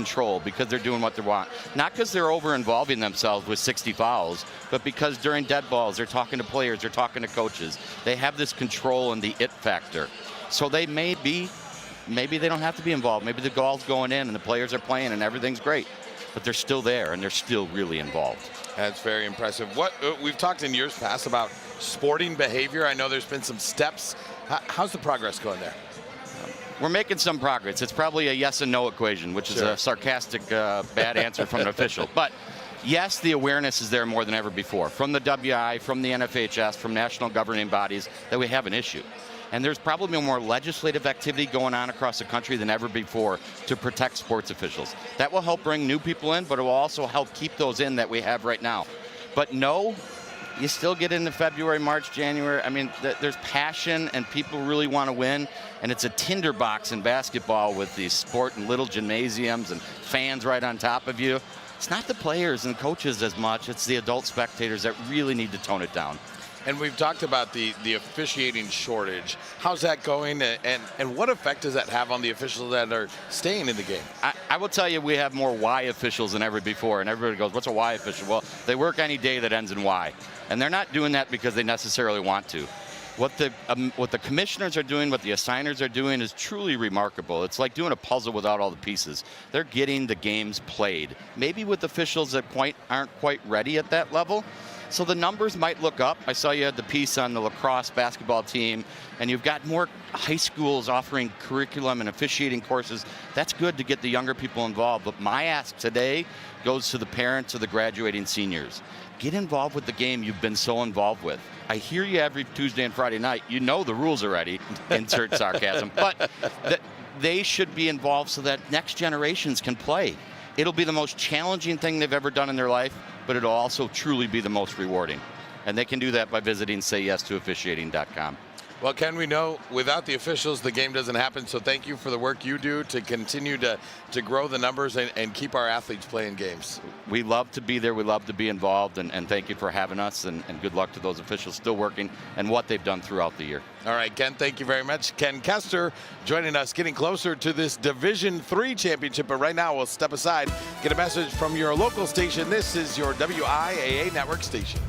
control because they're doing what they want. Not because they're over-involving themselves with 60 fouls, but because during dead balls, they're talking to players, they're talking to coaches. They have this control and the it factor. So they maybe they don't have to be involved. Maybe the ball's going in and the players are playing and everything's great. But they're still there and they're still really involved. That's very impressive. What we've talked in years past about sporting behavior. I know there's been some steps. How's the progress going there? We're making some progress. It's probably a yes and no equation, which is a sarcastic, bad answer from an official. But yes, the awareness is there more than ever before, from the WI, from the NFHS, from national governing bodies, that we have an issue. And there's probably more legislative activity going on across the country than ever before to protect sports officials. That will help bring new people in, but it will also help keep those in that we have right now. But no, you still get into February, March, January. I mean, there's passion and people really want to win. And it's a tinderbox in basketball with the sport and little gymnasiums and fans right on top of you. It's not the players and coaches as much. It's the adult spectators that really need to tone it down. And we've talked about the officiating shortage. How's that going, and what effect does that have on the officials that are staying in the game? I will tell you, we have more Y officials than ever before, and everybody goes, what's a Y official? Well, they work any day that ends in Y, and they're not doing that because they necessarily want to. What the commissioners are doing, what the assigners are doing is truly remarkable. It's like doing a puzzle without all the pieces. They're getting the games played, maybe with officials that aren't quite ready at that level. So the numbers might look up. I saw you had the piece on the lacrosse basketball team, and you've got more high schools offering curriculum and officiating courses. That's good to get the younger people involved. But my ask today goes to the parents of the graduating seniors. Get involved with the game you've been so involved with. I hear you every Tuesday and Friday night. You know the rules already, insert sarcasm. But they should be involved so that next generations can play. It'll be the most challenging thing they've ever done in their life, but it'll also truly be the most rewarding. And they can do that by visiting sayyes2officiating.com. Well, Ken, we know without the officials, the game doesn't happen. So thank you for the work you do to continue to grow the numbers and keep our athletes playing games. We love to be there. We love to be involved. And thank you for having us. And good luck to those officials still working and what they've done throughout the year. All right, Ken, thank you very much. Ken Kester joining us, getting closer to this Division III championship. But right now, we'll step aside, get a message from your local station. This is your WIAA network station.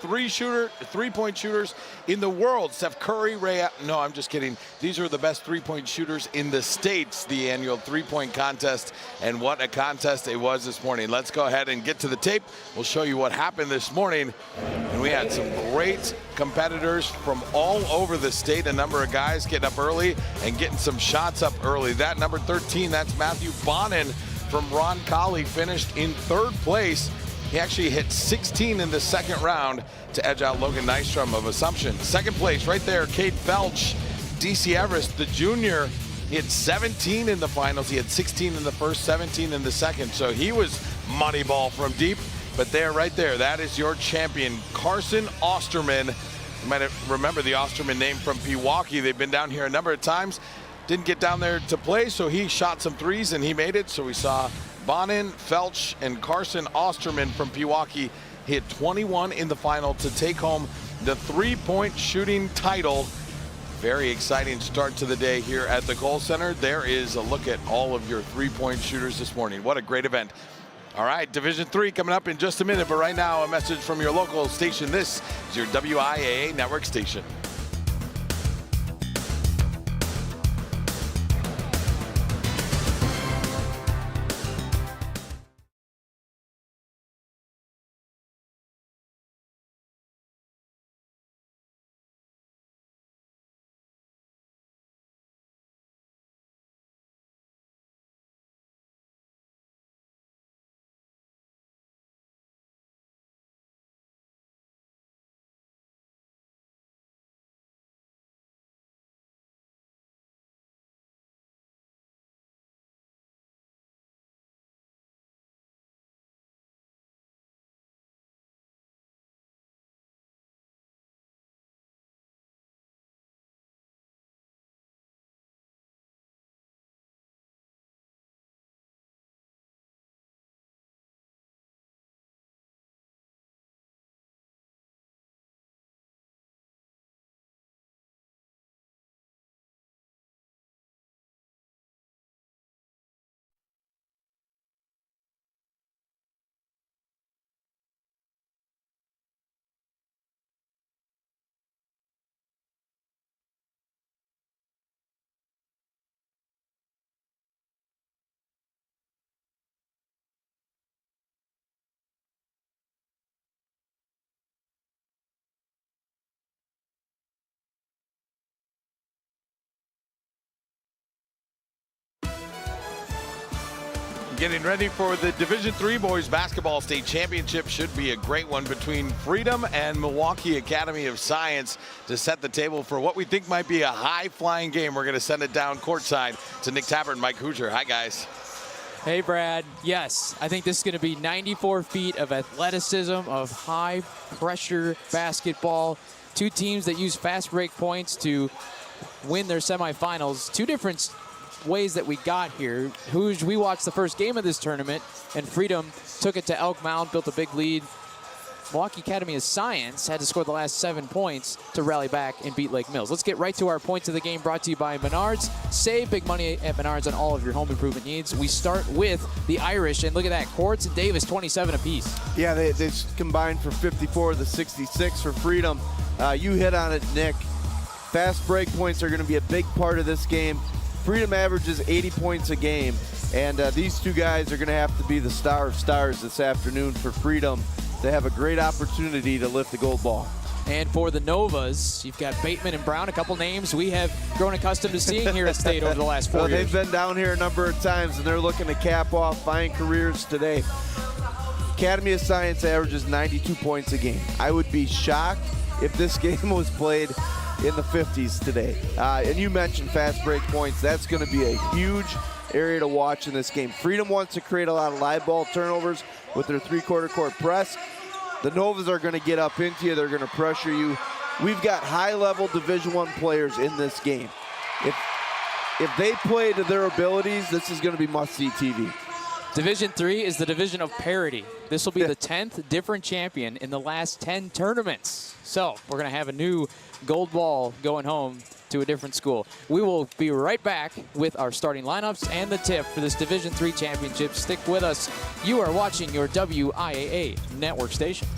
Three-point shooters in the world. Steph Curry, no, I'm just kidding. These are the best three-point shooters in the States, the annual three-point contest. And what a contest it was this morning. Let's go ahead and get to the tape. We'll show you what happened this morning. And we had some great competitors from all over the state. A number of guys getting up early and getting some shots up early. That number 13, that's Matthew Bonin from Ron Colley, finished in third place. He actually hit 16 in the second round to edge out Logan Nystrom of Assumption. Second place right there, Cade Felch, DC Everest, the junior, he had 17 in the finals. He had 16 in the first, 17 in the second. So he was money ball from deep. But there, right there, that is your champion, Carson Osterman. You might remember the Osterman name from Pewaukee. They've been down here a number of times. Didn't get down there to play, so he shot some threes and he made it. So we saw Bonin, Felch, and Carson Osterman from Pewaukee hit 21 in the final to take home the three-point shooting title. Very exciting start to the day here at the Kohl Center. There is a look at all of your three-point shooters this morning. What a great event. All right, Division III coming up in just a minute, but right now a message from your local station. This is your WIAA network station. Getting ready for the Division III Boys Basketball State Championship. Should be a great one between Freedom and Milwaukee Academy of Science to set the table for what we think might be a high-flying game. We're going to send it down courtside to Nick Tabbert and Mike Hoosier. Hi, guys. Hey, Brad. Yes, I think this is going to be 94 feet of athleticism, of high-pressure basketball. Two teams that use fast break points to win their semifinals. Two different ways that we got here. We watched the first game of this tournament, and Freedom took it to Elk Mound, built a big lead. Milwaukee Academy of Science had to score the last 7 points to rally back and beat Lake Mills. Let's get right to our points of the game, brought to you by Menards. Save big money at Menards on all of your home improvement needs. We start with the Irish, and look at that, Quartz and Davis, 27 apiece. Yeah, they combined for 54 of the 66 for Freedom. You hit on it, Nick. Fast break points are going to be a big part of this game. Freedom averages 80 points a game, and these two guys are going to have to be the star of stars this afternoon for Freedom to have a great opportunity to lift the gold ball. And for the Novas, you've got Bateman and Brown, a couple names we have grown accustomed to seeing here at State over the last 4 years. They've been down here a number of times, and they're looking to cap off fine careers today. Academy of Science averages 92 points a game. I would be shocked if this game was played in the 50s today. And you mentioned fast break points. That's going to be a huge area to watch in this game. Freedom wants to create a lot of live ball turnovers with their three-quarter court press. The Novas are going to get up into you. They're going to pressure you. We've got high-level Division I players in this game. If they play to their abilities, this is going to be must-see TV. Division III is the division of parity. This will be the 10th different champion in the last 10 tournaments. So we're going to have a new gold ball going home to a different school. We will be right back with our starting lineups and the tip for this Division III championship. Stick with us. You are watching your WIAA network station.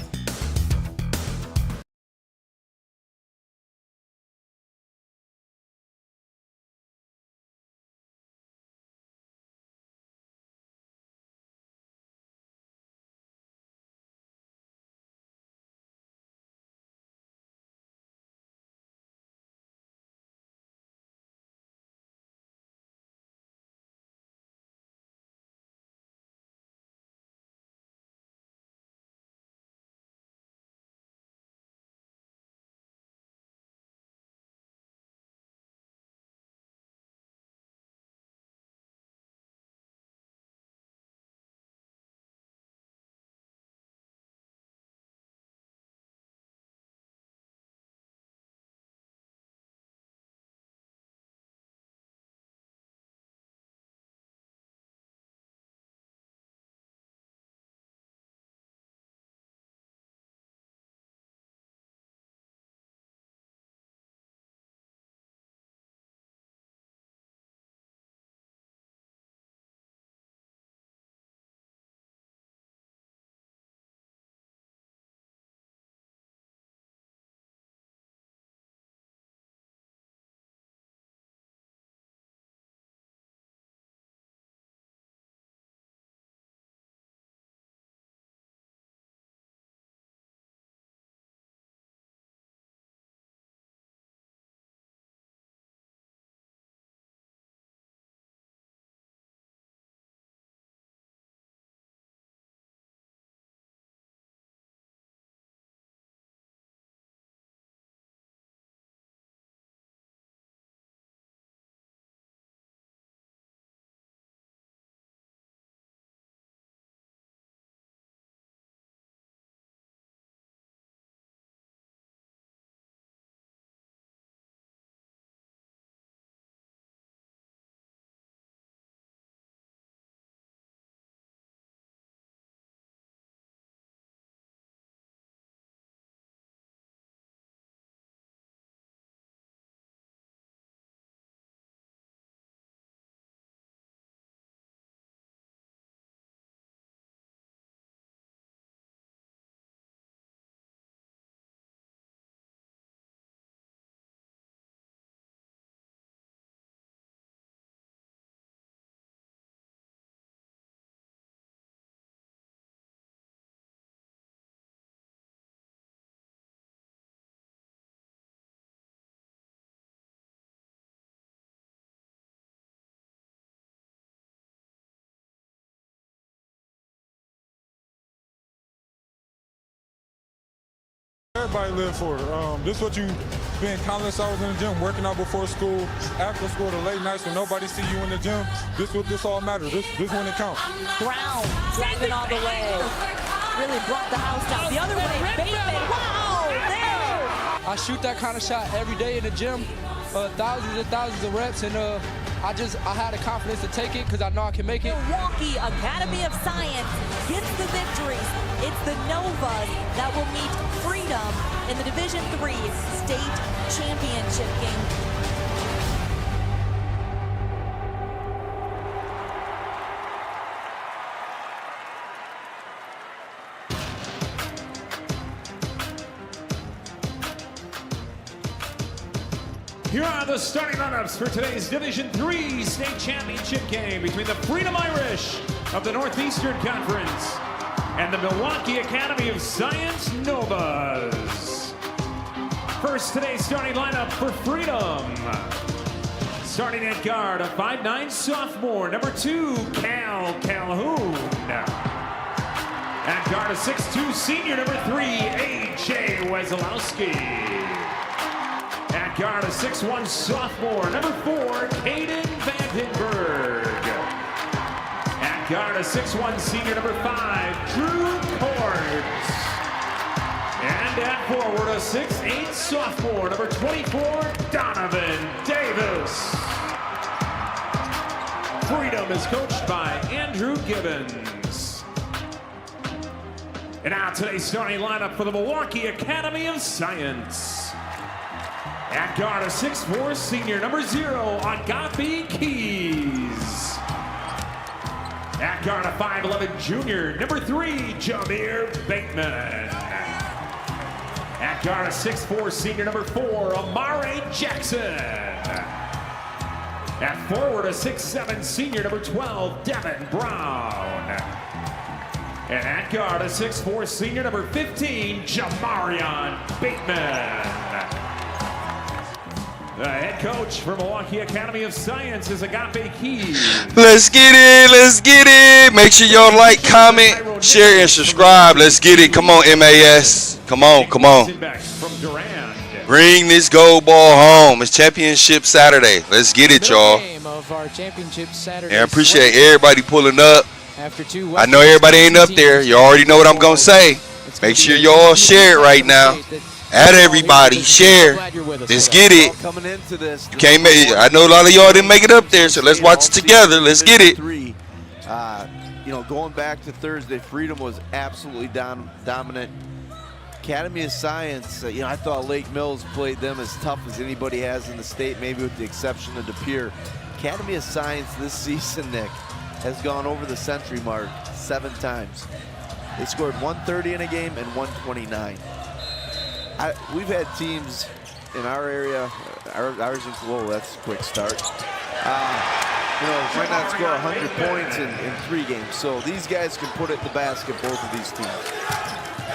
everybody live for. This is what you spend countless hours in the gym, working out before school, after school, the late nights when nobody see you in the gym. This what this all matters. This when it counts. Brown driving all the way. Really brought the house down. The other way, Bateman. Wow, there. I shoot that kind of shot every day in the gym, thousands and thousands of reps, and I had the confidence to take it because I know I can make it. Milwaukee Academy of Science gets the victories. It's the Novas that will meet Freedom in the Division III state championship game. Here are the starting lineups for today's Division III state championship game between the Freedom Irish of the Northeastern Conference and the Milwaukee Academy of Science Novas. First, today's starting lineup for Freedom. Starting at guard, a 5'9" sophomore, number 2, Cal Calhoun. At guard, a 6'2" senior, number 3, A.J. Wesolowski. At guard, a 6'1" sophomore, number 4, Caden Vandenberg. At guard, a 6'1" senior, number 5, Drew Cords. And at forward, a 6'8" sophomore, number 24, Donovan Davis. Freedom is coached by Andrew Gibbons. And now today's starting lineup for the Milwaukee Academy of Science. At guard, a 6'4" senior, number 0, Agape Keys. At guard, a 5'11" junior, number 3, Jameer Bateman. At guard, a 6'4" senior, number 4, Amare Jackson. At forward, a 6'7" senior, number 12, Devin Brown. And at guard, a 6'4" senior, number 15, Jamarion Bateman. The head coach for Milwaukee Academy of Science is Agape Keys. Let's get it, let's get it. Make sure y'all like, comment, share, and subscribe. Let's get it. Come on, MAS. Come on, come on. Bring this gold ball home. It's Championship Saturday. Let's get it, y'all. Game of our Championship Saturday. And I appreciate everybody pulling up. After 2 I know everybody ain't up there. You already know what I'm going to say. Make sure y'all share it right now. Add everybody, share. Let's get it. Coming into this, you can't make it. I know a lot of y'all didn't make it up there, so let's watch it together. Let's get it. You know, going back to Thursday, Freedom was absolutely dominant. Academy of Science, you know, I thought Lake Mills played them as tough as anybody has in the state, maybe with the exception of DePere. Academy of Science this season, Nick, has gone over the century mark 7 times. They scored 130 in a game and 129. We've had teams in our area, ours in Cologne, that's a quick start. You know, might not score 100 points in 3 games. So these guys can put it in the basket, both of these teams.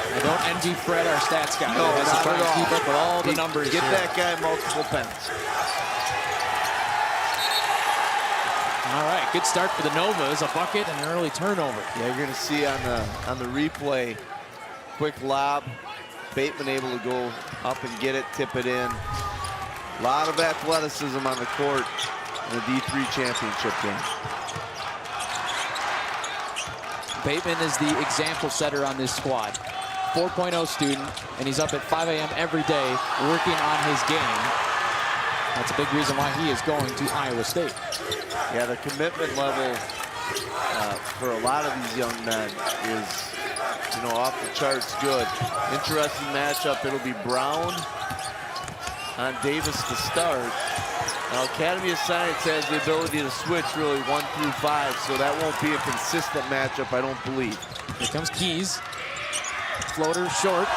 I don't envy Fred, our stats guy. No, He has to not try at and all. keep up with all the numbers. Get here. that guy multiple pens. All right, good start for the Novas. A bucket and an early turnover. Yeah, you're going to see on the replay, quick lob. Bateman able to go up and get it, tip it in. A lot of athleticism on the court in the D3 championship game. Bateman is the example setter on this squad. 4.0 student, and he's up at 5 a.m. every day working on his game. That's a big reason why he is going to Iowa State. Yeah, the commitment level for a lot of these young men is, you know, off the charts good. Interesting matchup. It'll be Brown on Davis to start. Now, Academy of Science has the ability to switch really 1 through 5, so that won't be a consistent matchup, I don't believe. Here comes Keys. Floater short.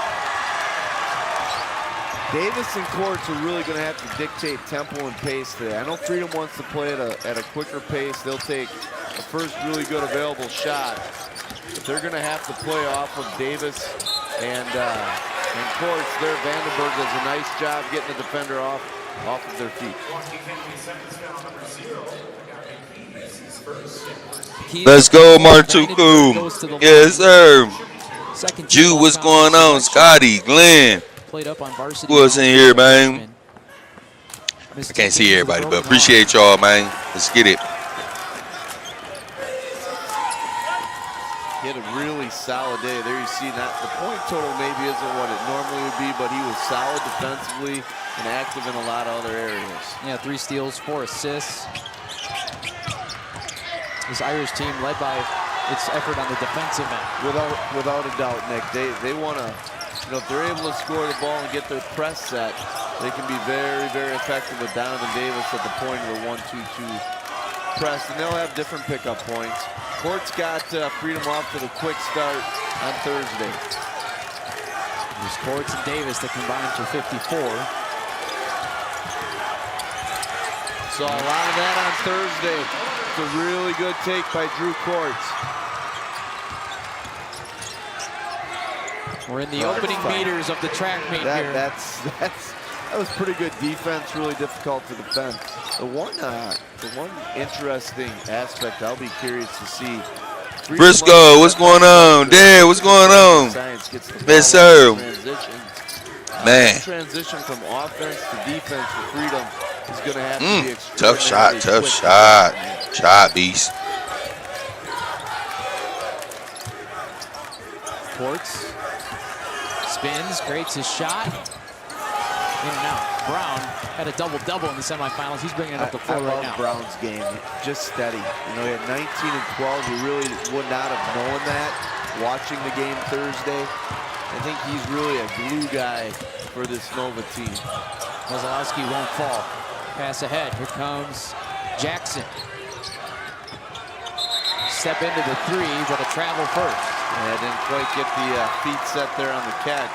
Davis and Courts are really going to have to dictate tempo and pace today. I know Freedom wants to play at a quicker pace. They'll take the first really good available shot. But they're going to have to play off of Davis and Courts there. Vandenberg does a nice job getting the defender off of their feet. Let's go, Martuku. Yes, sir. Second Jude, what's going on? Scotty, Glenn. played up on varsity. Who else in here, man? I can't see everybody, but appreciate y'all, man. Let's get it. He had a really solid day. There you see that the point total maybe isn't what it normally would be, but he was solid defensively and active in a lot of other areas. Yeah, 3 steals, 4 assists. This Irish team led by its effort on the defensive end. Without a doubt, Nick. They want to, if they're able to score the ball and get their press set, they can be very, very effective with Donovan Davis at the point of the 1-2-2 press, and they'll have different pickup points. Court's got Freedom off to the quick start on Thursday. There's Courts and Davis that combine for 54. Saw a lot of that on Thursday. It's a really good take by Drew Courts. We're in the opening meters of the track meet here. That was pretty good defense, really difficult to defend. The one interesting aspect I'll be curious to see. Briscoe, what's going on? Dad, what's going on? Yes, sir. Man. Transition from offense to defense for Freedom is going to have to be tough shot. Shot, beast. Courts spins, creates his shot. In and out. Brown had a double-double in the semifinals. He's bringing it up the floor right now. Brown's game, just steady. He had 19 and 12. You really would not have known that watching the game Thursday. I think he's really a glue guy for this Nova team. Kozlowski won't fall. Pass ahead. Here comes Jackson. Step into the 3, but a travel first. Yeah, didn't quite get the feet set there on the catch.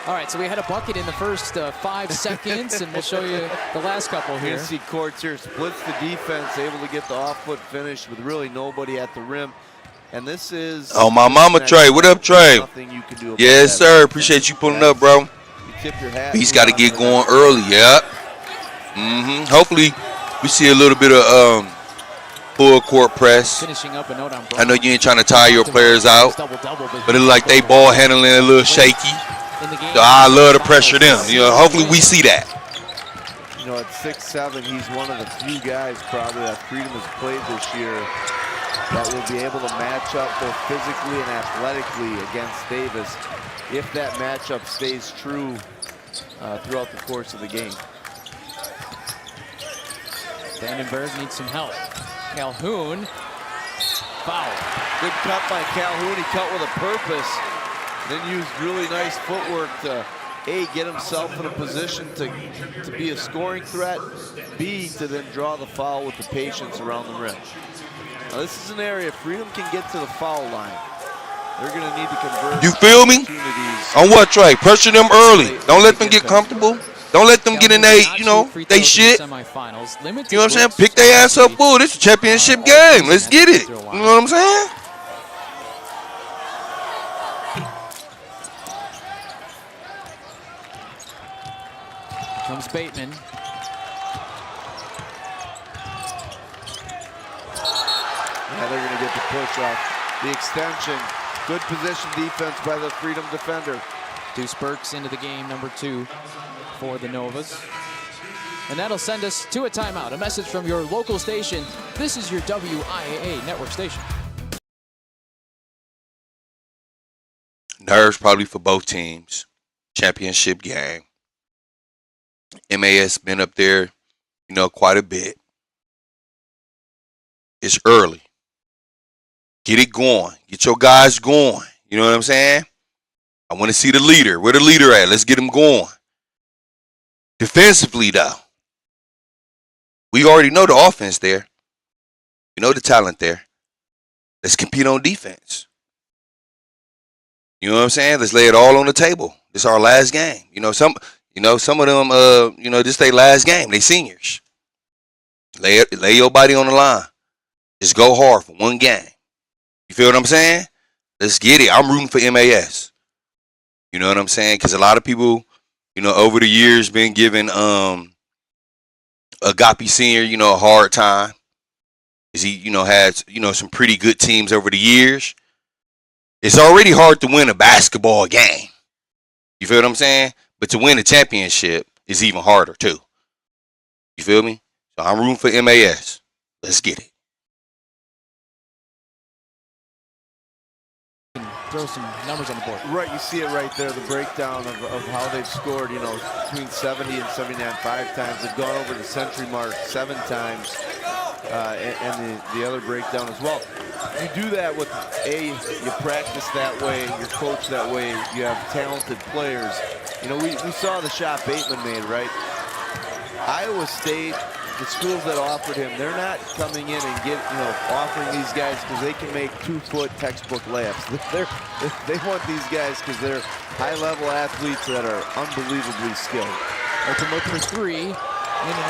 All right, so we had a bucket in the first 5 seconds, and we'll show you the last couple here. You see Courts here splits the defense, able to get the off-foot finish with really nobody at the rim. And this is... Oh, my mama, Trey. What up, Trey? Yes, sir. Appreciate you pulling up, bro. You tip your hat. He's got to get going early, yep. Hopefully, we see a little bit of full court press. Finishing up a note on Brown. I know you ain't trying to tire your players out, but it look like they ball handling a little shaky. So I love to pressure them. Hopefully we see that. At 6'7", he's one of the few guys probably that Freedom has played this year that will be able to match up both physically and athletically against Davis if that matchup stays true throughout the course of the game. Vandenberg needs some help. Calhoun, foul. Good cut by Calhoun. He cut with a purpose. Then used really nice footwork to A, get himself in a position to be a scoring threat, B, to then draw the foul with the patience around the rim. Now this is an area Freedom can get to the foul line. They're going to need to convert. You feel me? On what, Trey? Pressure them early. Don't let them get comfortable. Don't let them get in they shit. You know what I'm saying? Pick their ass up full. This is a championship game. Let's get it. You know what I'm saying? Comes Bateman. Yeah, they're going to get the push off. The extension. Good position defense by the Freedom defender. Deuce Burks into the game, number 2 for the Novas. And that'll send us to a timeout. A message from your local station. This is your WIAA network station. Nerves probably for both teams. Championship game. MAS been up there, quite a bit. It's early. Get it going. Get your guys going. You know what I'm saying? I want to see the leader. Where the leader at? Let's get him going. Defensively, though, we already know the offense there. We know the talent there. Let's compete on defense. You know what I'm saying? Let's lay it all on the table. This is our last game. Some of them, this their last game. They seniors. Lay your body on the line. Just go hard for one game. You feel what I'm saying? Let's get it. I'm rooting for MAS. You know what I'm saying? Because a lot of people, over the years been giving Agape Senior, a hard time. Because he, had, some pretty good teams over the years. It's already hard to win a basketball game. You feel what I'm saying? But to win a championship is even harder too. You feel me? So I'm rooting for MAS. Let's get it. Throw some numbers on the board. Right, you see it right there, the breakdown of how they've scored, you know, between 70 and 79 5 times. They've gone over the century mark 7 times, and the other breakdown as well. You do that with, you practice that way, you're coached that way, you have talented players. You know, we saw the shot Bateman made, right? Iowa State, the schools that offered him, they're not coming in and offering these guys because they can make 2-foot textbook layups. They want these guys because they're high-level athletes that are unbelievably skilled. They can look for 3, in and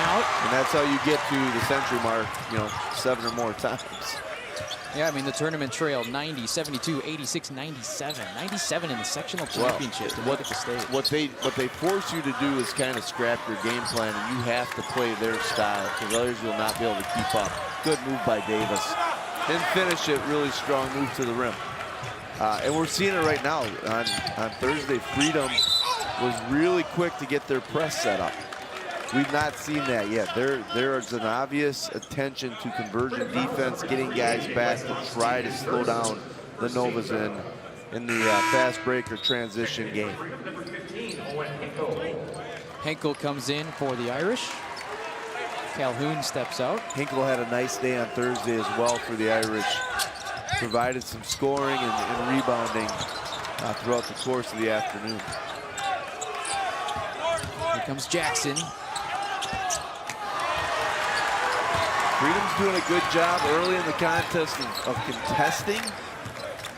out. And that's how you get to the century mark, 7 or more times. Yeah, I mean, the tournament trail 90, 72, 86, 97. 97 in the sectional championship to make it to state. What they force you to do is kind of scrap your game plan, and you have to play their style because others will not be able to keep up. Good move by Davis. Didn't finish it, really strong move to the rim. And we're seeing it right now. On Thursday, Freedom was really quick to get their press set up. We've not seen that yet. There is an obvious attention to conversion defense, getting guys back to try to slow down the Novas in the fast break or transition game. Henkel comes in for the Irish. Calhoun steps out. Henkel had a nice day on Thursday as well for the Irish. Provided some scoring and rebounding throughout the course of the afternoon. Here comes Jackson. Freedom's doing a good job early in the contest of contesting.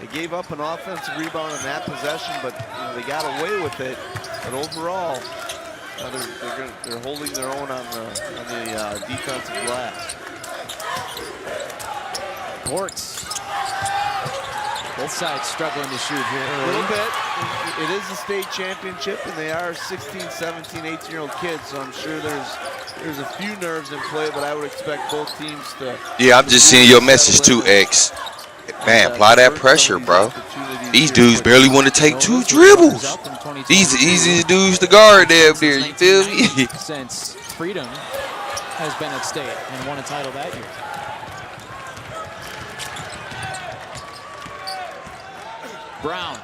They gave up an offensive rebound in that possession, but they got away with it. But overall, they're holding their own on the defensive glass. Ports. Both sides struggling to shoot here early. A little bit. It is a state championship, and they are 16, 17, 18-year-old kids, so I'm sure there's a few nerves in play, but I would expect both teams to... Yeah, I'm just seeing your message too, X. Man, apply that pressure, bro. These dudes barely want to take 2 dribbles. These are the easiest dudes to guard there, you feel me? Since Freedom has been at state and won a title that year. Brown.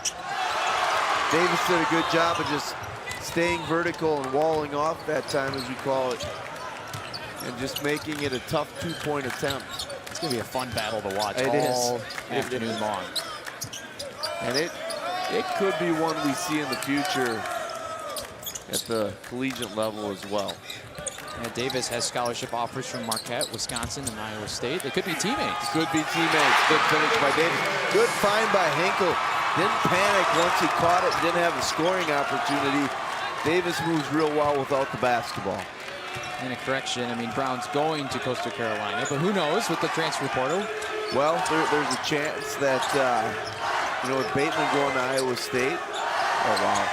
Davis did a good job of just staying vertical and walling off that time, as you call it, and just making it a tough 2-point attempt. It's going to be a fun battle to watch It all is. afternoon long. And it could be one we see in the future at the collegiate level as well. And Davis has scholarship offers from Marquette, Wisconsin, and Iowa State. They could be teammates. Could be teammates. Good finish by Davis. Good find by Henkel. Didn't panic once he caught it. Didn't have a scoring opportunity. Davis moves real well without the basketball. And a correction, I mean, Brown's going to Coastal Carolina, but who knows with the transfer portal? Well, there's a chance that, with Bateman going to Iowa State. Oh, wow.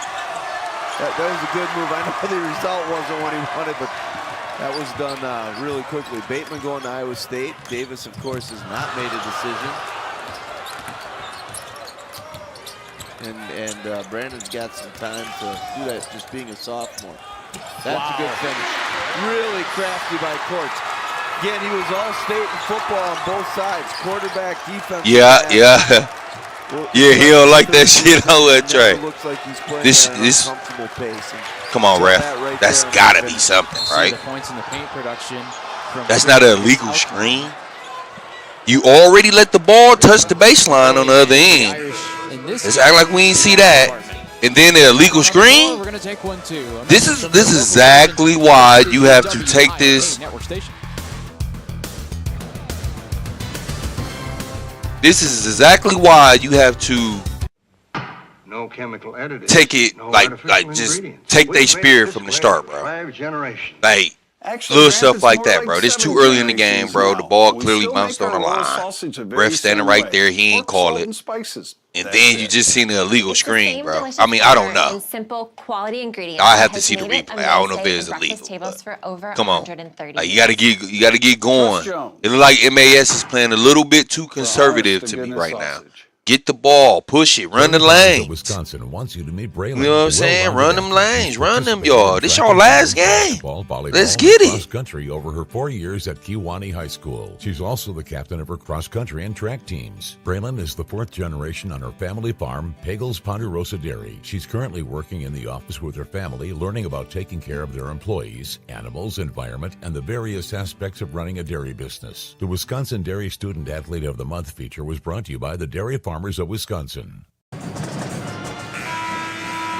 That was a good move. I know the result wasn't what he wanted, but that was done really quickly. Bateman going to Iowa State. Davis, of course, has not made a decision. And Brandon's got some time to do that, just being a sophomore. That's a good finish. Really crafty by Courts. Again, he was all state in football on both sides, quarterback, defense. Yeah. Yeah, he don't like that shit on that Trey. Looks like he's playing This at a comfortable pace. Come on, ref. That's gotta be something, right? The points in the paint production. That's not an illegal screen. You already let the ball touch the baseline on the other end. Let's act like we ain't see that. And then the illegal screen. We're gonna take one too. This is exactly why you have to take this. This is exactly why you have to no chemical additives, take it no like just take their spirit from the start, bro. Like little stuff like that, bro. This too early in the game, bro. The ball clearly bounced on the line. Ref standing right there, he ain't call it. And then you just seen the illegal screen, bro. I mean, I don't know. Simple quality ingredients. I have to see the replay. I don't know if it's illegal. Come on, like, you gotta get going. It look like MAS is playing a little bit too conservative to me right now. Get the ball, push it, run the lanes. Wisconsin wants you to meet Braylon. You know what I'm saying? Run them lanes, run them, y'all. This y'all last game. Let's get it. Cross country over her 4 years at Kewanee High School. She's also the captain of her cross country and track teams. Braylon is the 4th generation on her family farm, Pagels Ponderosa Dairy. She's currently working in the office with her family, learning about taking care of their employees, animals, environment, and the various aspects of running a dairy business. The Wisconsin Dairy Student Athlete of the Month feature was brought to you by the Dairy Farmers of Wisconsin.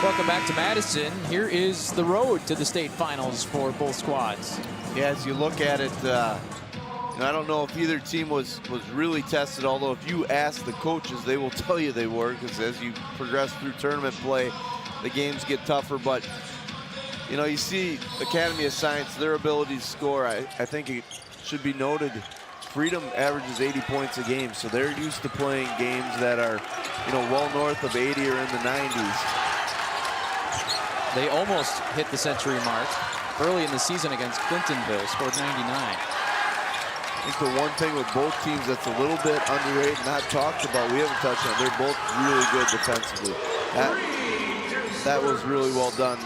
Welcome back to Madison. Here is the road to the state finals for both squads. Yeah, as you look at it, I don't know if either team was really tested, although if you ask the coaches, they will tell you they were, because as you progress through tournament play, the games get tougher. But, you see Academy of Science, their ability to score, I think it should be noted, Freedom averages 80 points a game, so they're used to playing games that are, well north of 80 or in the 90s. They almost hit the century mark early in the season against Clintonville, scored 99. I think the one thing with both teams that's a little bit underrated, not talked about, we haven't touched on, they're both really good defensively. That was really well done.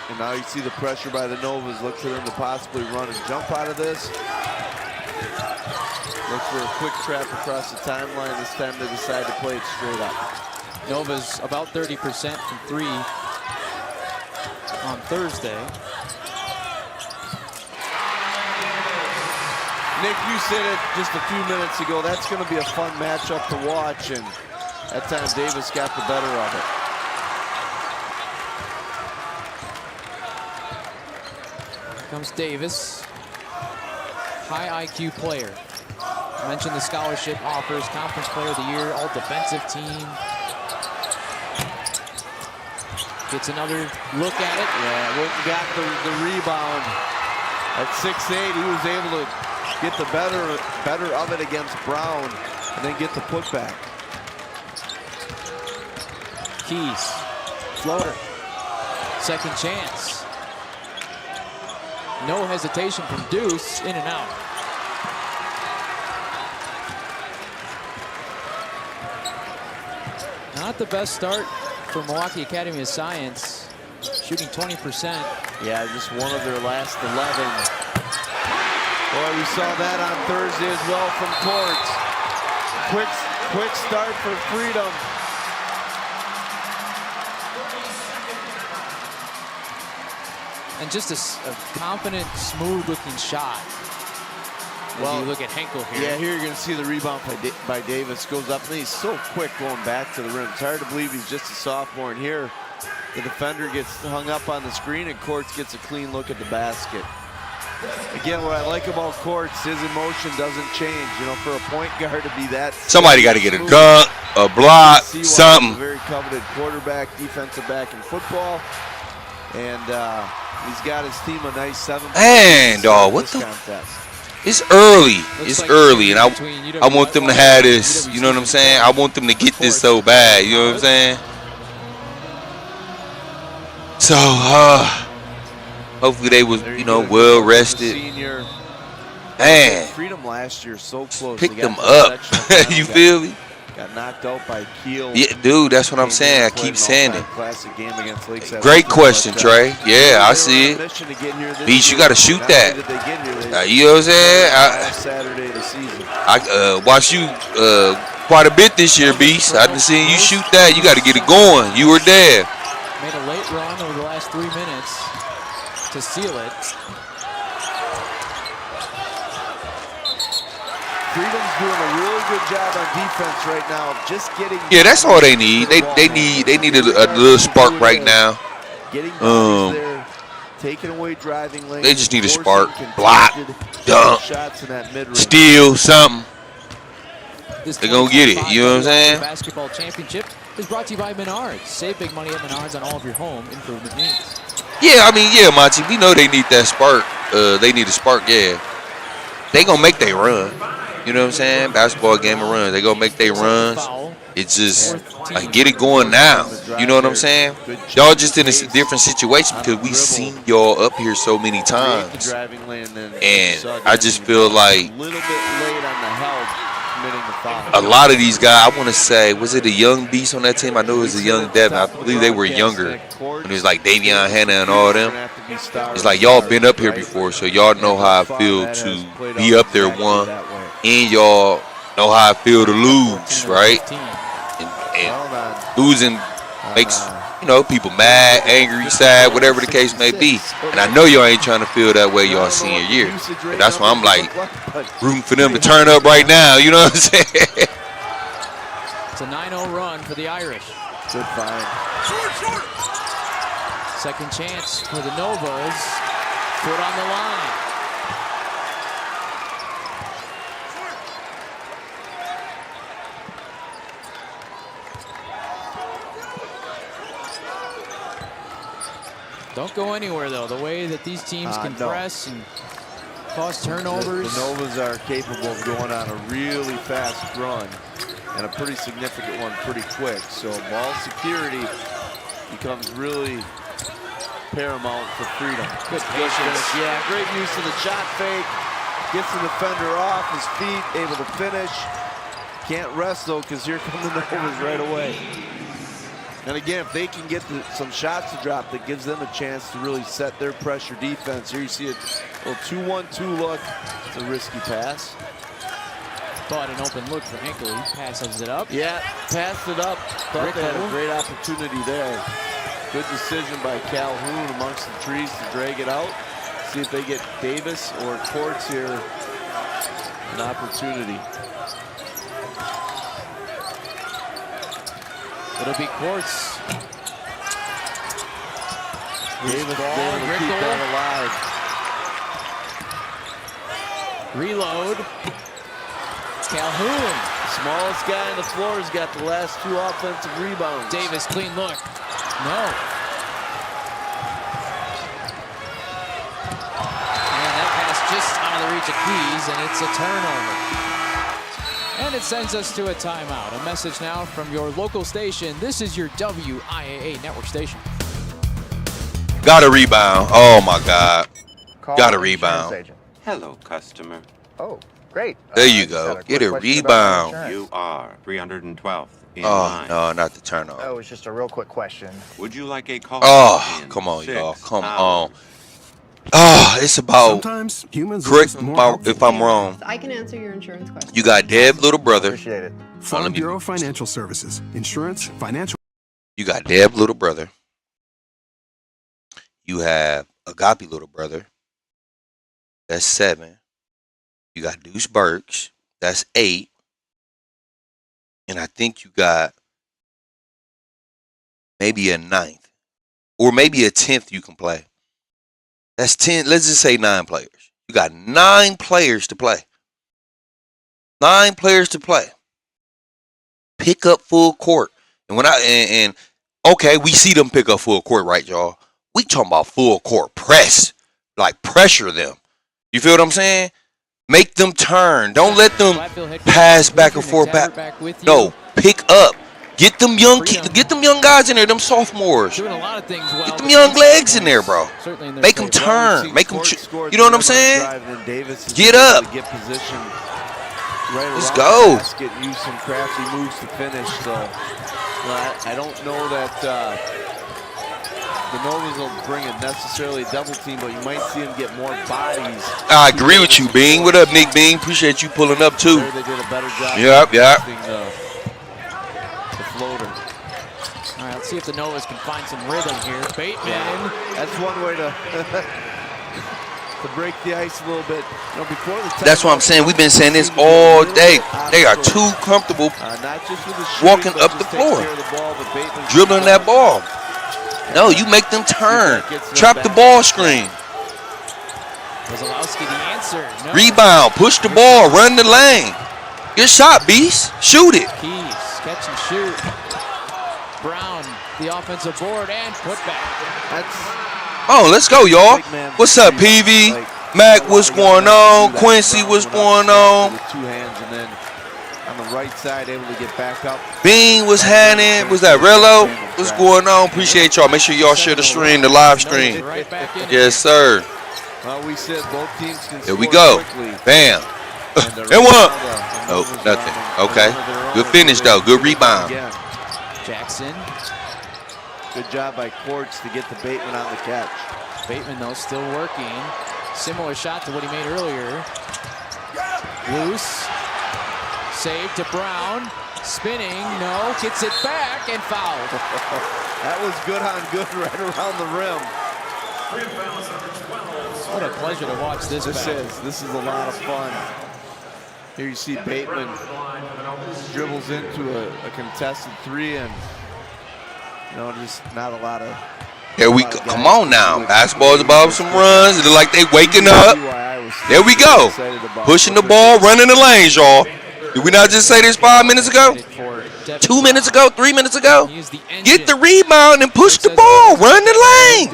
And now you see the pressure by the Novas. Look for them to possibly run and jump out of this. Look for a quick trap across the timeline. This time they decide to play it straight up. Nova's about 30% from 3 on Thursday. Nick, you said it just a few minutes ago. That's going to be a fun matchup to watch, and that time Davis got the better of it. Here comes Davis. High IQ player. I mentioned the scholarship offers, Conference Player of the Year, all defensive team. Gets another look at it. Yeah, Wooten got the rebound. At 6'8", he was able to get the better of it against Brown and then get the putback. Keys, floater, second chance. No hesitation from Deuce, in and out. Not the best start for Milwaukee Academy of Science, shooting 20%. Yeah, just one of their last 11. Boy, we saw that on Thursday as well from Courts. Quick start for Freedom. And just a confident, smooth-looking shot. Well, you look at Henkel here. Yeah, here you're going to see the rebound by Davis. Goes up, and he's so quick going back to the rim. It's hard to believe he's just a sophomore. And here, the defender gets hung up on the screen, and Courts gets a clean look at the basket. Again, what I like about Courts, his emotion doesn't change. For a point guard to be that. Somebody got to get a dunk, a block, something. He's a very coveted quarterback, defensive back in football. And he's got his team a nice 7 points. And what the? Contest. It's early. It's early, and I want them to have this. You know what I'm saying? I want them to get this so bad. You know what I'm saying? So, hopefully they was, well rested. Man, Freedom last year so close. Pick them up. You feel me? Got knocked out by Kiel. Yeah, dude, that's what I'm saying. I keep saying it. Classic game against Lakeside. Great question, Trey. Yeah, I see it. Beast, you got to shoot that. You know what I'm saying? Saturday of the season. I watched you quite a bit this year, Beast. I've been seeing you shoot that. You got to get it going. You were there. Made a late run over the last 3 minutes to seal it. Freedom's doing a really good job on defense right now of just getting. Yeah, that's all they need. They need a little spark right now. Getting there, taking away driving lanes. They just need a spark. Block, dunk, shots in that mid-range. steal, something. They're gonna get it. You know what I'm saying? Basketball championship is brought to you by Menards. Save big money at Menards on all of your home improvement needs. Yeah, Monty, we know they need that spark. They need a spark. Yeah, they gonna make their run. You know what I'm saying? Basketball game of runs. They gonna make their runs. It's just like get it going now. You know what I'm saying? Y'all just in a different situation because we seen y'all up here so many times, and I just feel like a little bit late on the help. committing the foul. A lot of these guys, I want to say, was it a young beast on that team? I know it was a young Devin. I believe they were younger. When it was like Davion Hannah and all them. It's like y'all been up here before, so y'all know how I feel to be up there one, and y'all know how I feel to lose, right? And losing makes, you know, people mad, angry, sad, whatever the case may be. And I know y'all ain't trying to feel that way y'all senior year. And that's why I'm like rooting for them to turn up right now. You know what I'm saying? It's a 9-0 run for the Irish. Good find. Second chance for the Novas. Foot on the line. Don't go anywhere, though. The way that these teams can press and cause turnovers. The Novas are capable of going on a really fast run, and a pretty significant one pretty quick. So ball security becomes really paramount for freedom. Good patience. Yeah, great use of the shot fake. Gets the defender off his feet, able to finish. Can't rest, though, because here come the Novas right away. And again, if they can get some shots to drop, that gives them a chance to really set their pressure defense. Here you see a little 2-1-2 look. It's a risky pass. Thought an open look for Hinckley. Passes it up. Yeah, passed it up. Thought they had a great opportunity there. Good decision by Calhoun amongst the trees to drag it out. See if they get Davis or Quartz here an opportunity. It'll be Quartz. Davis ball to keep that alive. Reload. Calhoun. Smallest guy on the floor has got the last 2 offensive rebounds. Davis, clean look. No. And that pass just out of the reach of Keys, and it's a turnover. And it sends us to a timeout. A message now from your local station. This is your WIAA network station. Got a rebound. Oh my God. Got a rebound. Hello, customer. Oh, great. There you go. Get a rebound. You are 312th in line. No, not the turnover. Oh, it's just a real quick question. Would you like a call? Oh, come on, y'all. Come on. Oh, it's about, correct me if I'm wrong. I can answer your insurance question. You got Deb's little brother. Appreciate it. Farm Bureau Financial Services. Insurance, financial. You got Deb's little brother. You have Agape little brother. That's 7. You got Deuce Burks. That's 8. And I think you got maybe a 9th. Or maybe a 10th you can play. That's 10. Let's just say 9 players. You got 9 players to play. 9 players to play. Pick up full court. And when okay, we see them pick up full court, right, y'all? We talking about full court press. Like pressure them. You feel what I'm saying? Make them turn. Don't let them pass back and forth No, pick up. Get them young guys in there, them sophomores. Doing a lot of things well. Get them young legs in there, bro. Make them turn. Make them, you know what I'm saying? Get up. Let's go. Get you some crafty moves to finish. So I don't know that the Novas will bring it necessarily a double team, but you might see them get more bodies. I agree with you, Bing. What up, Nick Bing? Appreciate you pulling up too. They did a better job. Yep. The floater. All right, let's see if the Novas can find some rhythm here. Bateman. That's one way to break the ice a little bit. You know, before the That's what I'm saying. We've been saying this all day. They are too comfortable walking up the floor, dribbling that ball. No, you make them turn. Trap the ball screen. Kozlowski, the answer. No. Rebound. Push the ball. Run the lane. Good shot, Beast. Shoot it. Keys, catch and shoot. Brown, the offensive board, and put back. Oh, let's go, y'all. What's up, PV? Mac, what's going on? Quincy, what's going on? With 2 hands, and then on the right side, able to get back up. Bean was handing. Was that Rello? What's going on? Appreciate y'all. Make sure y'all share the stream, the live stream. Yes, sir. Well, we said both teams can Here we go. Bam. And one. Oh, nothing. Okay. Good finish, though. Good rebound. Jackson. Good job by Quartz to get the Bateman on the catch. Bateman, though, still working. Similar shot to what he made earlier. Loose. Save to Brown. Spinning. No. Gets it back and fouled. That was good on good right around the rim. What a pleasure to watch this. This is a lot of fun. Here you see Bateman dribbles into a contested three, and just not a lot of. Here we go. Come on now. Basketball's about some runs. It look like they waking up. There we go. Pushing the ball, running the lanes, y'all. Did we not just say this 5 minutes ago? 2 minutes ago? 3 minutes ago? Get the rebound and push the ball. Run the lane.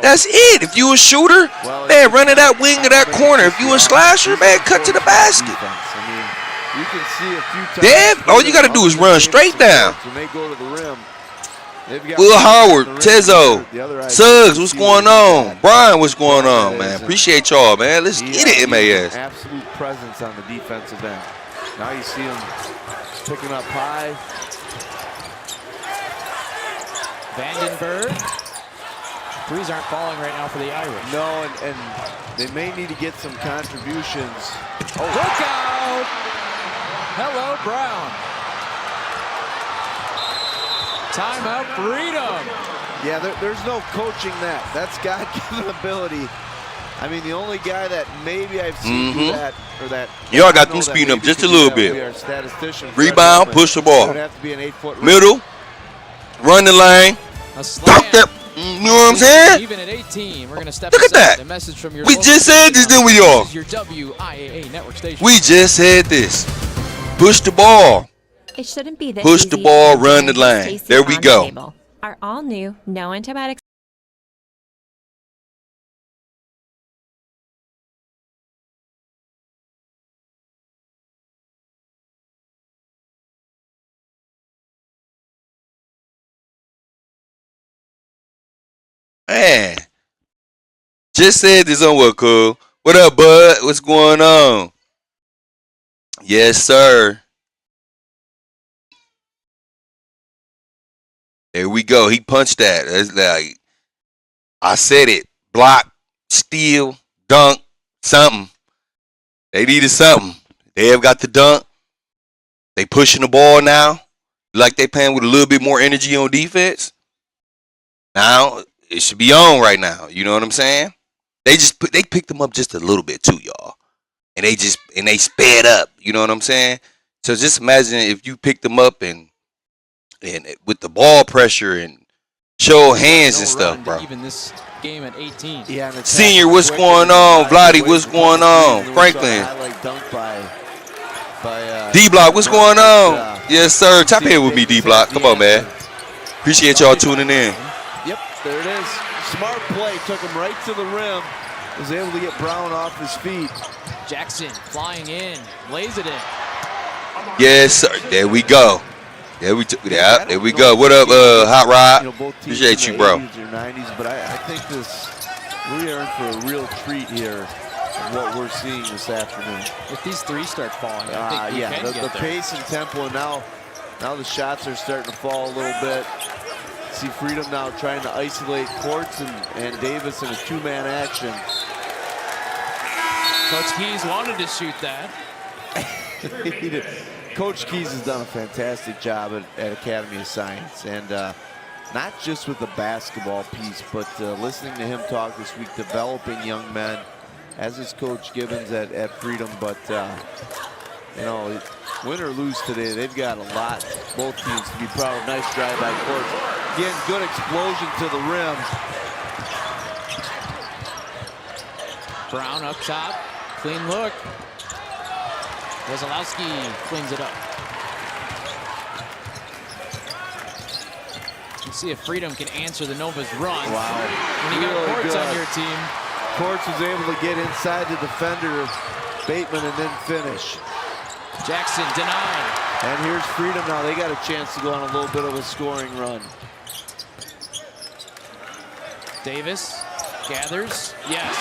That's it. If you a shooter, man, run to that wing or that corner. If you a slasher, man, cut to the basket. You can see a few times. Yeah, all you got to do is run straight down. When they go to the rim. Will Howard, Tezo, Suggs, what's going on? Brian, what's going on, man? Appreciate y'all, man. Let's get it, MAS. Absolute presence on the defensive end. Now you see him picking up high. Vandenberg. Threes aren't falling right now for the Irish. No, and they may need to get some contributions. Oh, look out! Hello, Brown. Timeout, Freedom. Yeah, there's no coaching that. That's God-given ability. I mean, the only guy that maybe I've seen do that, or that. Y'all got them speeding up just a little bit. Statistician. Rebound, push the ball. Would have to be an 8-foot middle, run the lane. Dunk that. You know what I'm saying? Even at 18, we're going to step Look at that. A message from your we just said this, didn't we, y'all? Your WIAA network station. We just said this. Push the ball. It shouldn't be this Push the ball, run the lane. There we go. Our all new, no antibiotics. Man, just said this on what, cool? What up, bud? What's going on? Yes, sir. There we go. He punched that. That's like, I said it. Block, steal, dunk, something. They needed something. They have got the dunk. They pushing the ball now. Like they playing with a little bit more energy on defense. Now, it should be on right now. You know what I'm saying? They picked them up just a little bit too, y'all. And they sped up. You know what I'm saying? So just imagine if you picked them up and with the ball pressure and show hands and stuff, bro. Even this game at 18. Yeah, Senior, what's going on? Vladdy, what's going on? Franklin. D-Block, what's going on? Yes, sir. Tap in with me, D-Block. Come on, man. Appreciate y'all tuning in. Yep, there it is. Smart play. Took him right to the rim. Was able to get Brown off his feet. Jackson flying in. Lays it in. Yes, sir. There we go. There we go. What up, Hot Rod? Appreciate you, bro. 80s or 90s, but I think we are in for a real treat here. What we're seeing this afternoon. If these threes start falling, I think yeah, the pace and tempo, and now the shots are starting to fall a little bit. See Freedom now trying to isolate Quartz and Davis in a two-man action. Coach Keys wanted to shoot that. Coach Keys has done a fantastic job at Academy of Science, and not just with the basketball piece, but listening to him talk this week, developing young men, as is Coach Gibbons at Freedom. But you know, win or lose today, they've got a lot, both teams, to be proud of. Nice drive by Quartz. Again, good explosion to the rim. Brown up top, clean look. Wazalowski cleans it up. You see if Freedom can answer the Nova's run. Wow. When you got Quartz on your team. Quartz was able to get inside the defender, Bateman, and then finish. Jackson denied. And here's Freedom now. They got a chance to go on a little bit of a scoring run. Davis gathers. Yes.